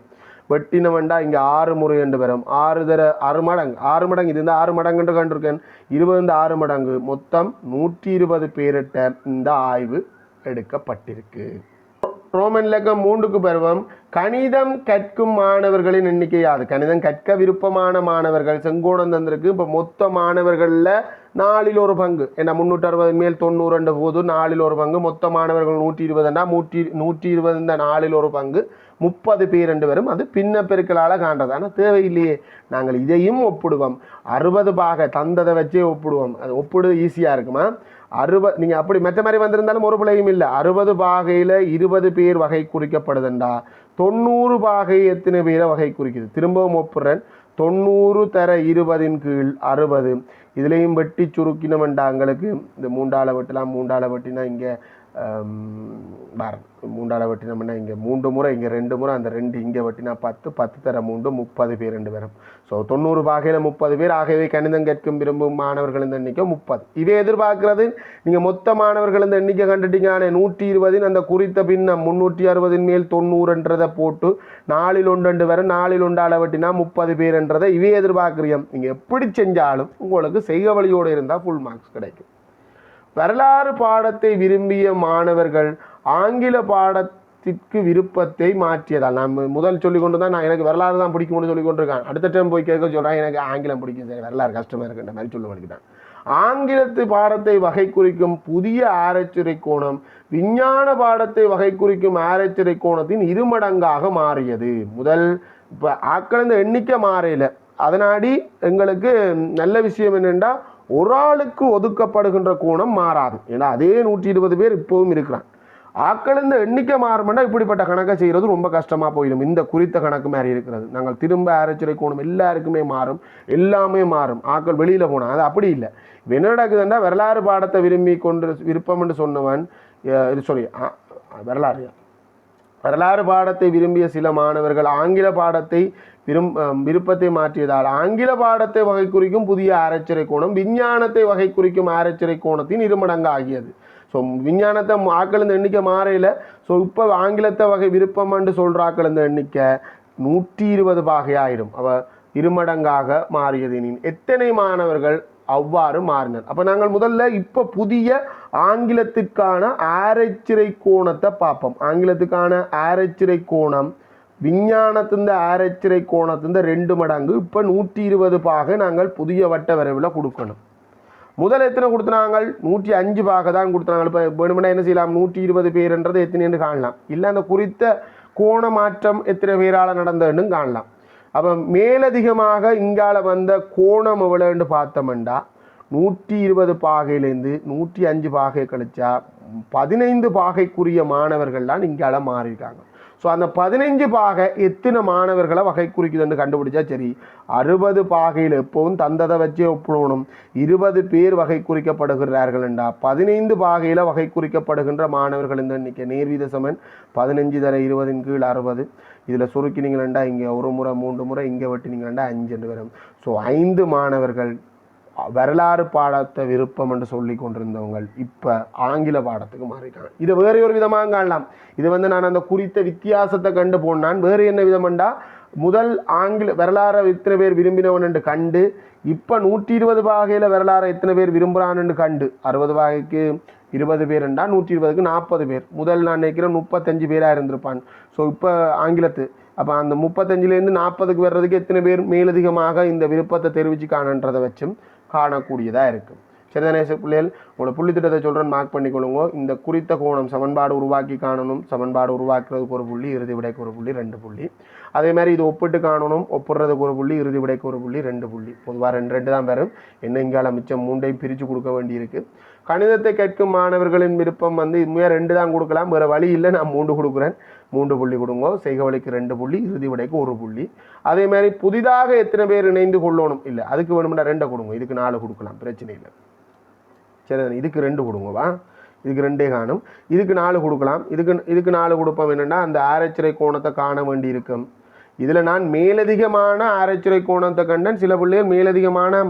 வெட்டினவண்டா இங்கே 6 முறை என்று வரும். 6 மடங்கு இது இந்த 6 மடங்குன்று கண்டிருக்கேன். 20 6 மடங்கு மொத்தம் 120 பேரிட்ட இந்த ஆய்வு எடுக்கப்பட்டிருக்கு. ரோமன் இலக்கம் 3க்கு பருவம் கணிதம் கற்கும் மாணவர்களின் எண்ணிக்கை யாது? கணிதம் கற்க விருப்பமான மாணவர்கள் செங்கோணம் தந்திருக்கு. இப்போ மொத்த மாணவர்களில் 4ல் ஒரு பங்கு ஏன்னா 360 மேல் 90 போது 4ல் ஒரு பங்கு மொத்த மாணவர்கள் 120ன்னா 120 இந்த 4ல் ஒரு பங்கு 30 பேர் என்று வரும். அது பின்ன பெருக்களால் காண்றது. ஆனால் தேவையில்லையே, நாங்கள் இதையும் ஒப்பிடுவோம். 60 பாகை தந்ததை வச்சே ஒப்பிடுவோம். அது ஒப்பிடு ஈஸியாக இருக்குமா? நீங்கள் அப்படி மற்ற மாதிரி வந்திருந்தாலும் ஒரு பிழையும் இல்லை. 60 பாகையில் 20 பேர் வகை குறிக்கப்படுதுண்டா 90 பாகை எத்தனை பேரை வகை குறிக்குது? திரும்பவும் ஒப்புறேன். 90 தர 20 கீழ் 60. இதுலேயும் வெட்டி சுருக்கினோம்டா எங்களுக்கு இந்த 3ஆல் வெட்டலாம். 3ஆல் வெட்டினா இங்கே பாரு 3ஆல் வெட்டினோம்னா இங்கே 3 முறை, இங்கே 2 முறை, அந்த 2 இங்கே வெட்டினா 10, 10 தர 3 30 பேர் 2 பேரும். ஸோ 90 பாகையில் 30 பேர். ஆகவே கணிதம் கேட்கும் விரும்பும் மாணவர்கள் இந்த எண்ணிக்கை 30. இதை எதிர்பார்க்கிறது நீங்கள் மொத்த மாணவர்கள் இந்த எண்ணிக்கை கண்டுட்டீங்கன்னா 120 அந்த குறித்த பின்னம் 360 மேல் 90ன்றதை போட்டு 4ல் 1 வரை 4ல் 1ஆல் வெட்டினா 30 பேர்ன்றதை இவை எதிர்பார்க்குறீங்க. நீங்கள் எப்படி செஞ்சாலும் உங்களுக்கு செய்க வழியோடு இருந்தால் ஃபுல் மார்க்ஸ் கிடைக்கும். வரலாறு பாடத்தை விரும்பிய மாணவர்கள் ஆங்கில பாடத்திற்கு விருப்பத்தை மாற்றியதால், நான் முதல் சொல்லி கொண்டு தான் நான் எனக்கு வரலாறு தான் பிடிக்கும்னு சொல்லி கொண்டிருக்கேன். அடுத்த டைம் போய் கேட்க சொல்கிறேன் எனக்கு ஆங்கிலம் பிடிக்கும், வரலாறு கஷ்டமாக இருக்குன்ற மாதிரி சொல்ல வேண்டியதான். ஆங்கிலத்து பாடத்தை வகை குறிக்கும் புதிய ஆராய்ச்சிறை கோணம் விஞ்ஞான பாடத்தை வகை குறிக்கும் ஆராய்ச்சிறை கோணத்தின் 2 மடங்காக மாறியது. முதல் இப்போ ஆட்கள் இந்த எண்ணிக்கை மாறையில் அதனாடி எங்களுக்கு நல்ல விஷயம் என்னென்னா ஒரு ஆளுக்கு ஒதுக்கப்படுகின்ற கோணம் மாறாது. ஏன்னா அதே 120 பேர் இப்போவும் இருக்கிறான். ஆட்கள் இந்த எண்ணிக்கை மாறுமெண்டா இப்படிப்பட்ட கணக்கை செய்கிறது ரொம்ப கஷ்டமாக போயிடும். இந்த குறித்த கணக்கு மாதிரி இருக்கிறது. நாங்கள் திரும்ப ஆராய்ச்சிறை கோணம் எல்லாருக்குமே மாறும், எல்லாமே மாறும். ஆட்கள் வெளியில் போனால் அது அப்படி இல்லை. இப்போ என்ன நடக்குதுன்னா வரலாறு பாடத்தை விருப்பம் என்று சொன்னவன் வரலாறு பாடத்தை விரும்பிய சில மாணவர்கள் ஆங்கில பாடத்தை விருப்பத்தை மாற்றியதால் ஆங்கில பாடத்தை வகை குறிக்கும் புதிய ஆராய்ச்சிறை கோணம் விஞ்ஞானத்தை வகை குறிக்கும் ஆராய்ச்சிறை கோணத்தின் 2 மடங்கு ஆகியது. ஸோ விஞ்ஞானத்தை ஆக்கள் இந்த எண்ணிக்கை மாறையில். ஸோ இப்போ ஆங்கிலத்தை வகை விருப்பம் என்று சொல்கிற ஆக்கள் இந்த எண்ணிக்கை 120 பாகை ஆயிடும். அவ 2 மடங்காக மாறியது. எத்தனை மாணவர்கள் அவ்வாறு மாறினர்? அப்போ நாங்கள் முதல்ல இப்போ புதிய ஆங்கிலத்துக்கான ஆராய்ச்சிறை கோணத்தை பார்ப்போம். ஆங்கிலத்துக்கான ஆராய்ச்சிறை கோணம் விஞ்ஞானத்தின் ஆராய்ச்சிறை கோணத்தின் 2 மடங்கு. இப்போ 120 பாகை நாங்கள் புதிய வட்ட வரைவில் கொடுக்கணும். முதல் எத்தனை கொடுத்துனாங்க? 105 பாகை தான் கொடுத்துனாங்க. இப்போ வேணுமென்னா என்ன செய்யலாம்? 120 பேர்ன்றது எத்தனைன்னு காணலாம். இல்லை அந்த குறித்த கோண மாற்றம் எத்தனை பேரால் நடந்ததுன்னு காணலாம். அப்போ மேலதிகமாக இங்கால வந்த கோணம் எவ்வளோன்னு பார்த்தோம்னா 120 பாகையிலேருந்து 105 பாகை கழிச்சா 15 பாகைக்குரிய மாணவர்கள்லாம் இங்கால மாறியிருக்காங்க. ஸோ அந்த 15 பாகை எத்தனை மாணவர்களை வகை குறிக்குதுன்னு கண்டுபிடிச்சா சரி. 60 பாகையில் எப்பவும் தந்ததை வச்சே ஒப்புணும். 20 பேர் வகை குறிக்கப்படுகிறார்கள் என்றா 15 பாகையில் வகை குறிக்கப்படுகின்ற மாணவர்கள் இந்த எண்ணிக்கை நேர்வீத சமன் 15 தர 20 கீழ் 60. இதில் சுருக்கினீங்களா இங்கே 1 முறை 3 முறை இங்கே வெட்டினீங்களா 5 வரும். ஸோ 5 மாணவர்கள் வரலாறு பாடத்தை விருப்பம் என்று சொல்லி கொண்டிருந்தவங்க இப்போ ஆங்கில பாடத்துக்கு மாறிட்டாங்க. இதை வேறு ஒரு விதமாக காணலாம். இது நான் அந்த குறித்த வித்தியாசத்தை கண்டு போனான். வேறு என்ன விதம்ண்டா முதல் ஆங்கில வரலாறை எத்தனை பேர் விரும்பினவன் என்று கண்டு இப்போ 120 பாகையில் வரலாறை எத்தனை பேர் விரும்புகிறான்னு கண்டு 60 பாகைக்கு 20 பேருண்டா 120க்கு 40 பேர். முதல் நான் நினைக்கிறேன் 35 பேராக இருந்திருப்பான். ஸோ இப்போ ஆங்கிலத்து அப்போ அந்த 35லேருந்து 40க்கு வர்றதுக்கு எத்தனை பேர் மேலதிகமாக இந்த விருப்பத்தை தெரிவித்து காணன்றதை வச்சும் காணக்கூடியதாக இருக்கும். சரிதானே பிள்ளைகள்? உங்களோட புள்ளித்திட்டத்தை சொல்கிறேன், மார்க் பண்ணிக்கொள்ளுங்க. இந்த குறித்த கோணம் சமன்பாடு உருவாக்கி காணணும். சமன்பாடு உருவாக்குறதுக்கு 1 புள்ளி, இறுதி விடைக்கு 1 புள்ளி, 2 புள்ளி. அதே மாதிரி இது ஒப்பிட்டு காணணும். ஒப்புறதுக்கு 1 புள்ளி, இறுதி விடைக்கு 1 புள்ளி, 2 புள்ளி. பொதுவாக 2 தான் வரும். என்ன இங்கால மிச்சம் 3ஐயும் பிரித்து கொடுக்க வேண்டியிருக்கு. கணிதத்தை கேட்கும் மாணவர்களின் விருப்பம் இனிமேல் 2 தான் கொடுக்கலாம். வேறு வழி இல்லை, நான் 3 கொடுக்குறேன். 3 புள்ளி கொடுங்க. செய்க வழிக்கு 2 புள்ளி, இறுதி விடைக்கு 1 புள்ளி. அதே மாதிரி புதிதாக எத்தனை பேர் இணைந்து கொள்ளணும்? இல்லை, அதுக்கு வேணும்னா 2 கொடுங்க. இதுக்கு 4 கொடுக்கலாம், பிரச்சனை இல்லை. சரி, இதுக்கு 2 கொடுங்கவா. இதுக்கு 2 காணும். இதுக்கு 4 கொடுக்கலாம். இதுக்கு 4 கொடுப்போம். என்னென்னா அந்த ஆராய்ச்சிறை கோணத்தை காண வேண்டி இருக்கும். இதில் நான் மேலதிகமான ஆராய்ச்சிறை கோணத்தை கண்டேன். சில பிள்ளைகள் மேலதிகமான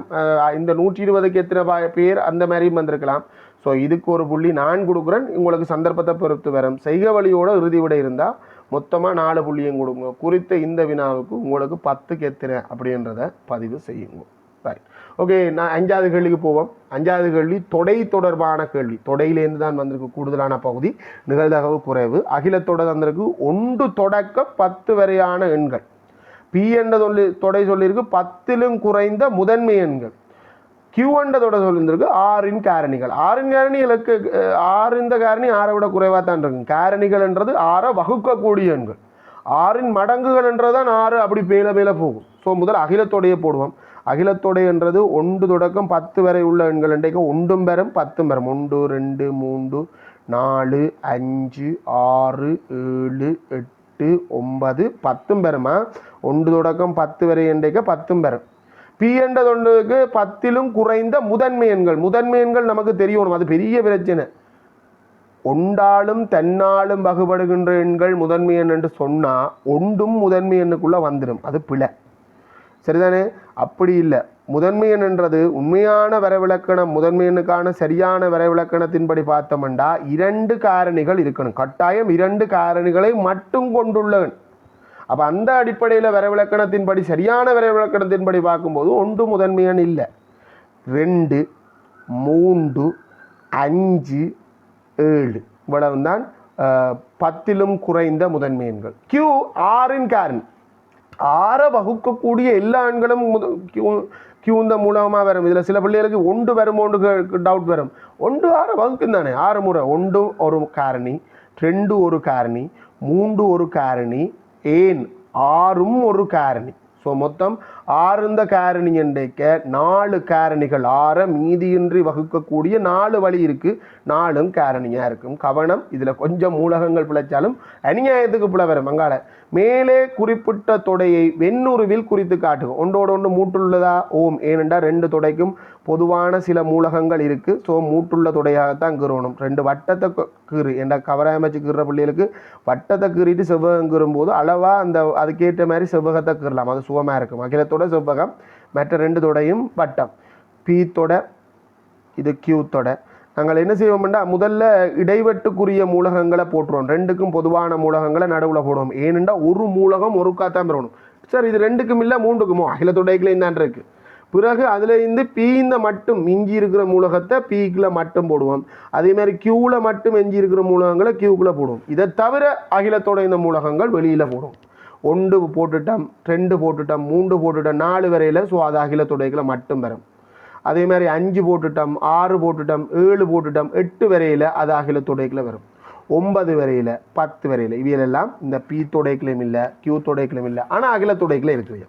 இந்த 120க்கு எத்தனை பேர் அந்த மாதிரியும் வந்திருக்கலாம். ஸோ இதுக்கு 1 புள்ளி நான் கொடுக்குறேன். உங்களுக்கு சந்தர்ப்பத்தை பொறுத்து வரும். செய்க வழியோட இறுதி விடை இருந்தால் மொத்தமாக 4 புள்ளியும் கொடுங்க. குறித்த இந்த வினாவுக்கு உங்களுக்கு 10க்கு எத்தனை அப்படின்றத பதிவு செய்யுங்க. Right, okay. நான் 5வது கேள்விக்கு போவோம். 5வது கேள்வி தொடை தொடர்பான கேள்வி. தொடையிலேருந்து தான் வந்திருக்கு கூடுதலான பகுதி. நிகழ்தகவு குறைவு. அகிலத்தொடர் வந்திருக்கு 1 தொடக்க 10 வரையான எண்கள். பி என்ற தொடை சொல்லியிருக்கு 10லும் குறைந்த முதன்மை எண்கள். Q என்ற தொடர் சொல்லியிருந்திருக்கு 6 காரணிகள். 6 காரணிகளுக்கு 6 இந்த காரணி 6 விட குறைவாக தான் இருக்கும். காரணிகள் என்றது 6 வகுக்கக்கூடிய எண்கள். 6 மடங்குகள் என்றது தான் 6 அப்படி பேல போகும். ஸோ முதல் அகிலத்தொடையை போடுவோம். அகிலத்தொடை என்றது 1 தொடக்கம் 10 வரை உள்ள எண்கள் இன்றைக்கு 1 பெறும் 10 பெறும் 1 2 3 4 5 6 7 8 9 10 பெறுமா 1 தொடக்கம் 10 வரை இன்றைக்கு 10 பெறும். பி என்றது ஒன்றுக்கு 10லும் குறைந்த முதன்மை எண்கள் நமக்கு தெரியணும். அது பெரிய பிரச்சனை. ஒன்றாலும் தன்னாலும் வகுபடுகின்ற எண்கள் முதன்மை எண் என்று சொன்னால் ஒன்றும் முதன்மை எண்ணுக்குள்ளே வந்துடும். அது பிழை. சரிதானே? அப்படி இல்லை. முதன்மை எண் என்றது உண்மையான வரைவிலக்கணம் முதன்மை எண்ணுக்கான சரியான வரைவிலக்கணத்தின்படி பார்த்தோம்னா 2 காரணிகள் இருக்கணும். கட்டாயம் 2 காரணிகளை மட்டும் கொண்டுள்ள எண். அப்போ அந்த அடிப்படையில் வரைவிலக்கணத்தின்படி சரியான வரைவிலக்கணத்தின்படி பார்க்கும்போது 1 முதன்மை எண் இல்லை. 2 3 5 7 இவ்வளவு தான் 10லும் குறைந்த முதன்மை எண்கள். Q 6இன் காரணி. 6 வகுக்கக்கூடிய எல்லா எண்களும் Q இந்த மூலமாக வரும். இதில் சில பிள்ளைகளுக்கு 1 வரும், 1 டவுட் வரும். 1 6 வகுக்கும் தானே 6 முறை. 1 ஒரு காரணி, 2 ஒரு காரணி, 3 ஒரு காரணி, ஏன் 6ம் ஒரு காரணி. ஸோ மொத்தம் 6 இந்த காரணி என்றைக்க 4 காரணிகள் 6 மீதியின்றி வகுக்கக்கூடிய 4 வழி இருக்குது. 4ம் காரணியாக இருக்கும். கவனம், இதில் கொஞ்சம் மூலகங்கள் பிழைச்சாலும் அநியாயத்துக்கு பிழை வரும். அங்கால மேலே குறிப்பிட்ட தொடையை வெண்ணுருவில் குறித்து காட்டுக. ஒன்றோடு ஒன்று மூட்டுள்ளதா? ஓம். ஏனென்றால் 2 தொடைக்கும் பொதுவான சில மூலகங்கள் இருக்குது. ஸோ மூட்டுள்ள தொடையாகத்தான் கீறணும். 2 வட்டத்தை கீறு என்ற கவரை அமைச்சு கீறுற பிள்ளைகளுக்கு வட்டத்தை கீறிட்டு செவ்வகம் கீறும்போது அளவாக அந்த அதுக்கேற்ற மாதிரி செவ்வகத்தை கீறலாம். அது சுகமாக இருக்கும். அகிலத்தோட செவ்வகம், மற்ற 2 தொடையும் வட்டம். பி தொடை, இது கியூ தொடை. நாங்கள் என்ன செய்வோம்னா முதல்ல இடைவெட்டுக்குரிய மூலகங்களை போட்டுருவோம். 2க்கும் பொதுவான மூலகங்களை நடுவில் போடுவோம். ஏனென்றால் ஒரு மூலகம் ஒரு காத்தான் பெறணும். சார் இது 2க்கும் இல்லை 3க்குமோ? அகிலத்தொடைக்குள்ள தான் இருக்குது. பிறகு அதில் இருந்து பீந்த மட்டும் மிஞ்சி இருக்கிற மூலகத்தை பீக்கில் மட்டும் போடுவோம். அதேமாதிரி கியூவில் மட்டும் எஞ்சி இருக்கிற மூலகங்களை கியூக்குள்ளே போடுவோம். இதை தவிர அகிலத்தோட இந்த மூலகங்கள் வெளியில் போடுவோம். 1 போட்டுட்டோம், 2 போட்டுட்டோம், 3 போட்டுட்டோம், 4 வரையில். ஸோ அது அகிலத்தொடைகளை மட்டும் பெறும். அதே மாதிரி 5 போட்டுட்டோம், 6 போட்டுட்டோம், 7 போட்டுட்டோம், 8 வரையில் அது அகிலத்தொடைகளை வரும். 9 வரையில், 10 வரையில் இவையெல்லாம் இந்த பி தொடைக்கலையும் இல்லை, கியூ தொடைக்கலையும் இல்லை, ஆனால் அகிலத்தொடைகளை இருக்குது.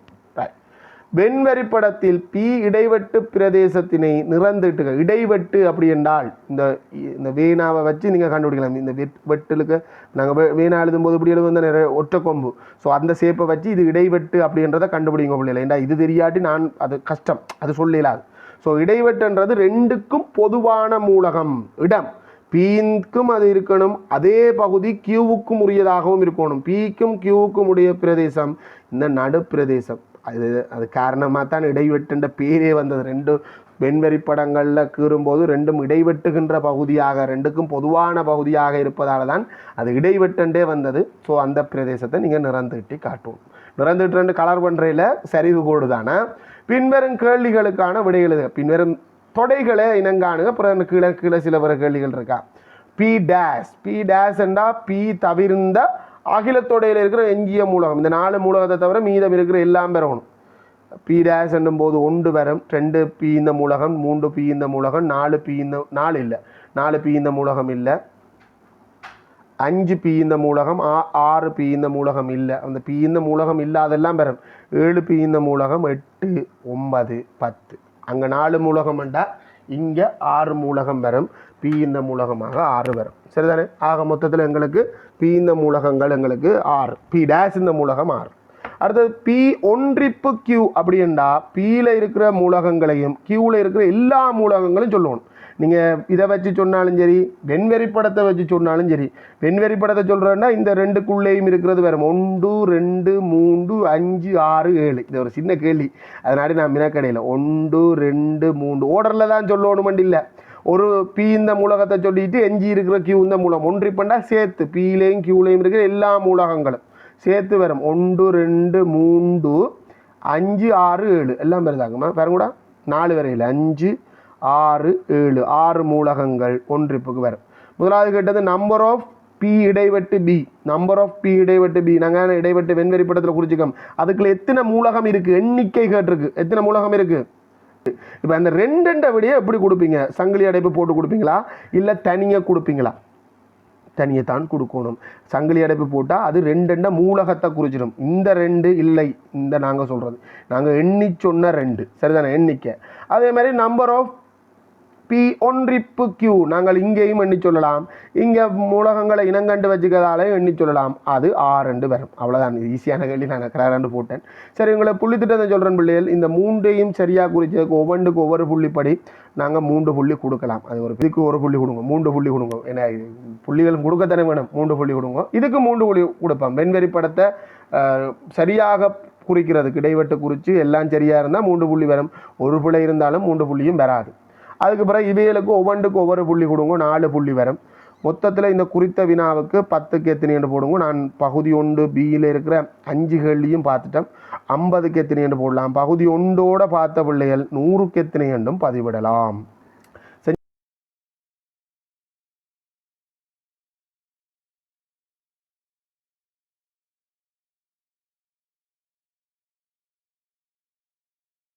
வெண்வரிப்படத்தில் பி இடைவெட்டு பிரதேசத்தினை நிறந்துட்டுக. இடைவெட்டு அப்படி என்றால் இந்த வேணாவை வச்சு நீங்கள் கண்டுபிடிக்கலாம். இந்த வெட்டுலுக்கு நாங்கள் வேணா எழுதும்போது இப்படி எழுதும் வந்து ஒற்றை கொம்பு. ஸோ அந்த சேப்பை வச்சு இது இடைவெட்டு அப்படின்றத கண்டுபிடிங்க பிள்ளைல. ஏண்டா இது தெரியாட்டி நான் அது கஷ்டம், அது சொல்லலாது. ஸோ இடைவெட்டுன்றது 2க்கும் பொதுவான மூலகம் இடம். பீக்கும் அது இருக்கணும், அதே பகுதி கியூவுக்கும் உரியதாகவும் இருக்கணும். பீக்கும் கியூவுக்கும் உடைய பிரதேசம் இந்த நடுப்பிரதேசம். அது காரணமாக தான் இடைவெட்டுன்ற பேரே வந்தது. 2 வெண்வரி படங்களில் கீறும்போது 2ம் இடைவெட்டுகின்ற பகுதியாக 2க்கும் பொதுவான பகுதியாக இருப்பதால் தான் அது இடைவெட்டுண்டே வந்தது. ஸோ அந்த பிரதேசத்தை நீங்கள் நிறந்துட்டி காட்டுவோம். நிறந்துட்டு கலர் பண்ணுறையில் சரிவு கோடு தானே. பின்வரும் கேள்விகளுக்கான விடை எழுதுக. பின்வரும் தொடைகளை இனங்காணுங்க. அப்புறம் கீழே கீழே சில வர கேள்விகள் இருக்கா. B dash. பி டேஷ் என்றால் பி தவிர்ந்த அகிலத்தொடையில் இருக்கிற எஞ்சிய மூலகம். இந்த 4 மூலகத்தை தவிர மீதம் இருக்கிற எல்லாம் பெறணும். பி டேஷ் என்னும் போது 1 வரும், 2 பி இந்த மூலகம், 3 பி இந்த மூலகம், 4 பி இந்த 4 இல்லை, 4 பி இந்த மூலகம் இல்லை, 5 பி இந்த மூலகம், 6 பி இந்த மூலகம் இல்லை. அந்த பி இந்த மூலகம் இல்லாதெல்லாம் பெறும். 7 பி இந்த மூலகம், 8 9 10. அங்கே 4 மூலகம் என்றால் இங்கே 6 மூலகம் வரும். பி இந்த மூலகமாக 6 வரும். சரிதானே? ஆக மொத்தத்தில் எங்களுக்கு பி இந்த மூலகங்கள் எங்களுக்கு 6. பி டேஷ் இந்த மூலகம் 6. அடுத்தது பி ஒன்றிப்பு கியூ அப்படின்னா பியில் இருக்கிற மூலகங்களையும் கியூவில் இருக்கிற எல்லா மூலகங்களையும் சொல்லணும். நீங்கள் இதை வச்சு சொன்னாலும் சரி, வெண்வெறிப்படத்தை வச்சு சொன்னாலும் சரி. வெண்வெறிப்படத்தை சொல்கிறேன்னா இந்த 2க்குள்ளேயும் இருக்கிறது வரும். 1 2 3 5 6 7. இது ஒரு சின்ன கேள்வி, அதனால நான் மினக்கடையில் 1 2 3 ஓர்டரில் தான் சொல்லணுமெண்டு இல்லை. ஒரு பி இந்த மூலகத்தை சொல்லிட்டு எஞ்சி இருக்கிற கியூ இந்த மூலம் ஒன்றிப்பண்டா சேர்த்து பியிலையும் கியூலையும் இருக்கிற எல்லா மூலகங்களும் சேர்த்து வரும். 1 2 3 5 6 7 எல்லாம் வருதாங்கம்மா. பாருங்கூடா 4 வரையில் 5 6 7 6 மூலகங்கள் ஒன்றிப்புக்கு வரும். முதலாவது கேட்டது நம்பர் ஆஃப் பி இடைவெட்டு பி. நம்பர் ஆஃப் பி இடைவெட்டு பி. நாங்கள் இடைவெட்டு வெண்வெறிப்படத்தில் குறிச்சிக்கோம். அதுக்குள்ள எத்தனை மூலகம் இருக்குது எண்ணிக்கை கேட்டிருக்கு. எத்தனை மூலகம் இருக்குது? இப்போ அந்த 2 விடையை எப்படி கொடுப்பீங்க? சங்கிலி அடைப்பு போட்டு கொடுப்பீங்களா இல்லை தனியாக கொடுப்பீங்களா? தனியை கொடுக்கணும். சங்கிலி அடைப்பு போட்டால் அது 2 மூலகத்தை குறிச்சிடும். இந்த 2 இல்லை, இந்த நாங்கள் சொல்கிறது நாங்கள் எண்ணி சொன்ன 2 சரிதானே எண்ணிக்கை. அதே மாதிரி நம்பர் ஆஃப் பி ஒன்றிப்பு கியூ நாங்கள் இங்கேயும் எண்ணி சொல்லலாம். இங்கே மூலகங்களை இனங்கண்டு வச்சுக்கிறதால எண்ணி சொல்லலாம். அது 6 வரும். அவ்வளோதான். ஈஸியான கேள்வி நான் கிராண்டு போட்டேன். சரி, உங்களை புள்ளி திட்டத்தை சொல்கிறேன் பிள்ளைகள். இந்த 3ஐயும் சரியாக குறிச்சதுக்கு ஒவ்வொன்றுக்கு ஒவ்வொரு புள்ளிப்படி நாங்கள் 3 புள்ளி கொடுக்கலாம். அது ஒரு இதுக்கு ஒரு புள்ளி கொடுங்க, 3 புள்ளி கொடுங்க. ஏன்னா புள்ளிகளும் கொடுக்கத்தானே வேணும். 3 புள்ளி கொடுங்க. இதுக்கு 3 புள்ளி கொடுப்போம். வெண்வெறி படத்தை சரியாக குறிக்கிறதுக்கு இடைவெட்டு குறித்து எல்லாம் சரியாக இருந்தால் 3 புள்ளி வரும். ஒரு பிள்ளை இருந்தாலும் 3 புள்ளியும் வராது. அதுக்கு பிறகு இவைகளுக்கு ஒவ்வொன்றுக்கு ஒவ்வொரு புள்ளி கொடுங்க, 4 புள்ளி வரும். மொத்தத்தில் இந்த குறித்த வினாவுக்கு 10க்கு எத்தனை போடுங்க. நான் பகுதி 1 பியில் இருக்கிற 5 கேள்வியும் பார்த்துட்டேன். 50க்கு எத்தனை போடலாம். பகுதி 1ஓட பார்த்த பிள்ளைகள் 100க்கு எத்தனை பதிவிடலாம்.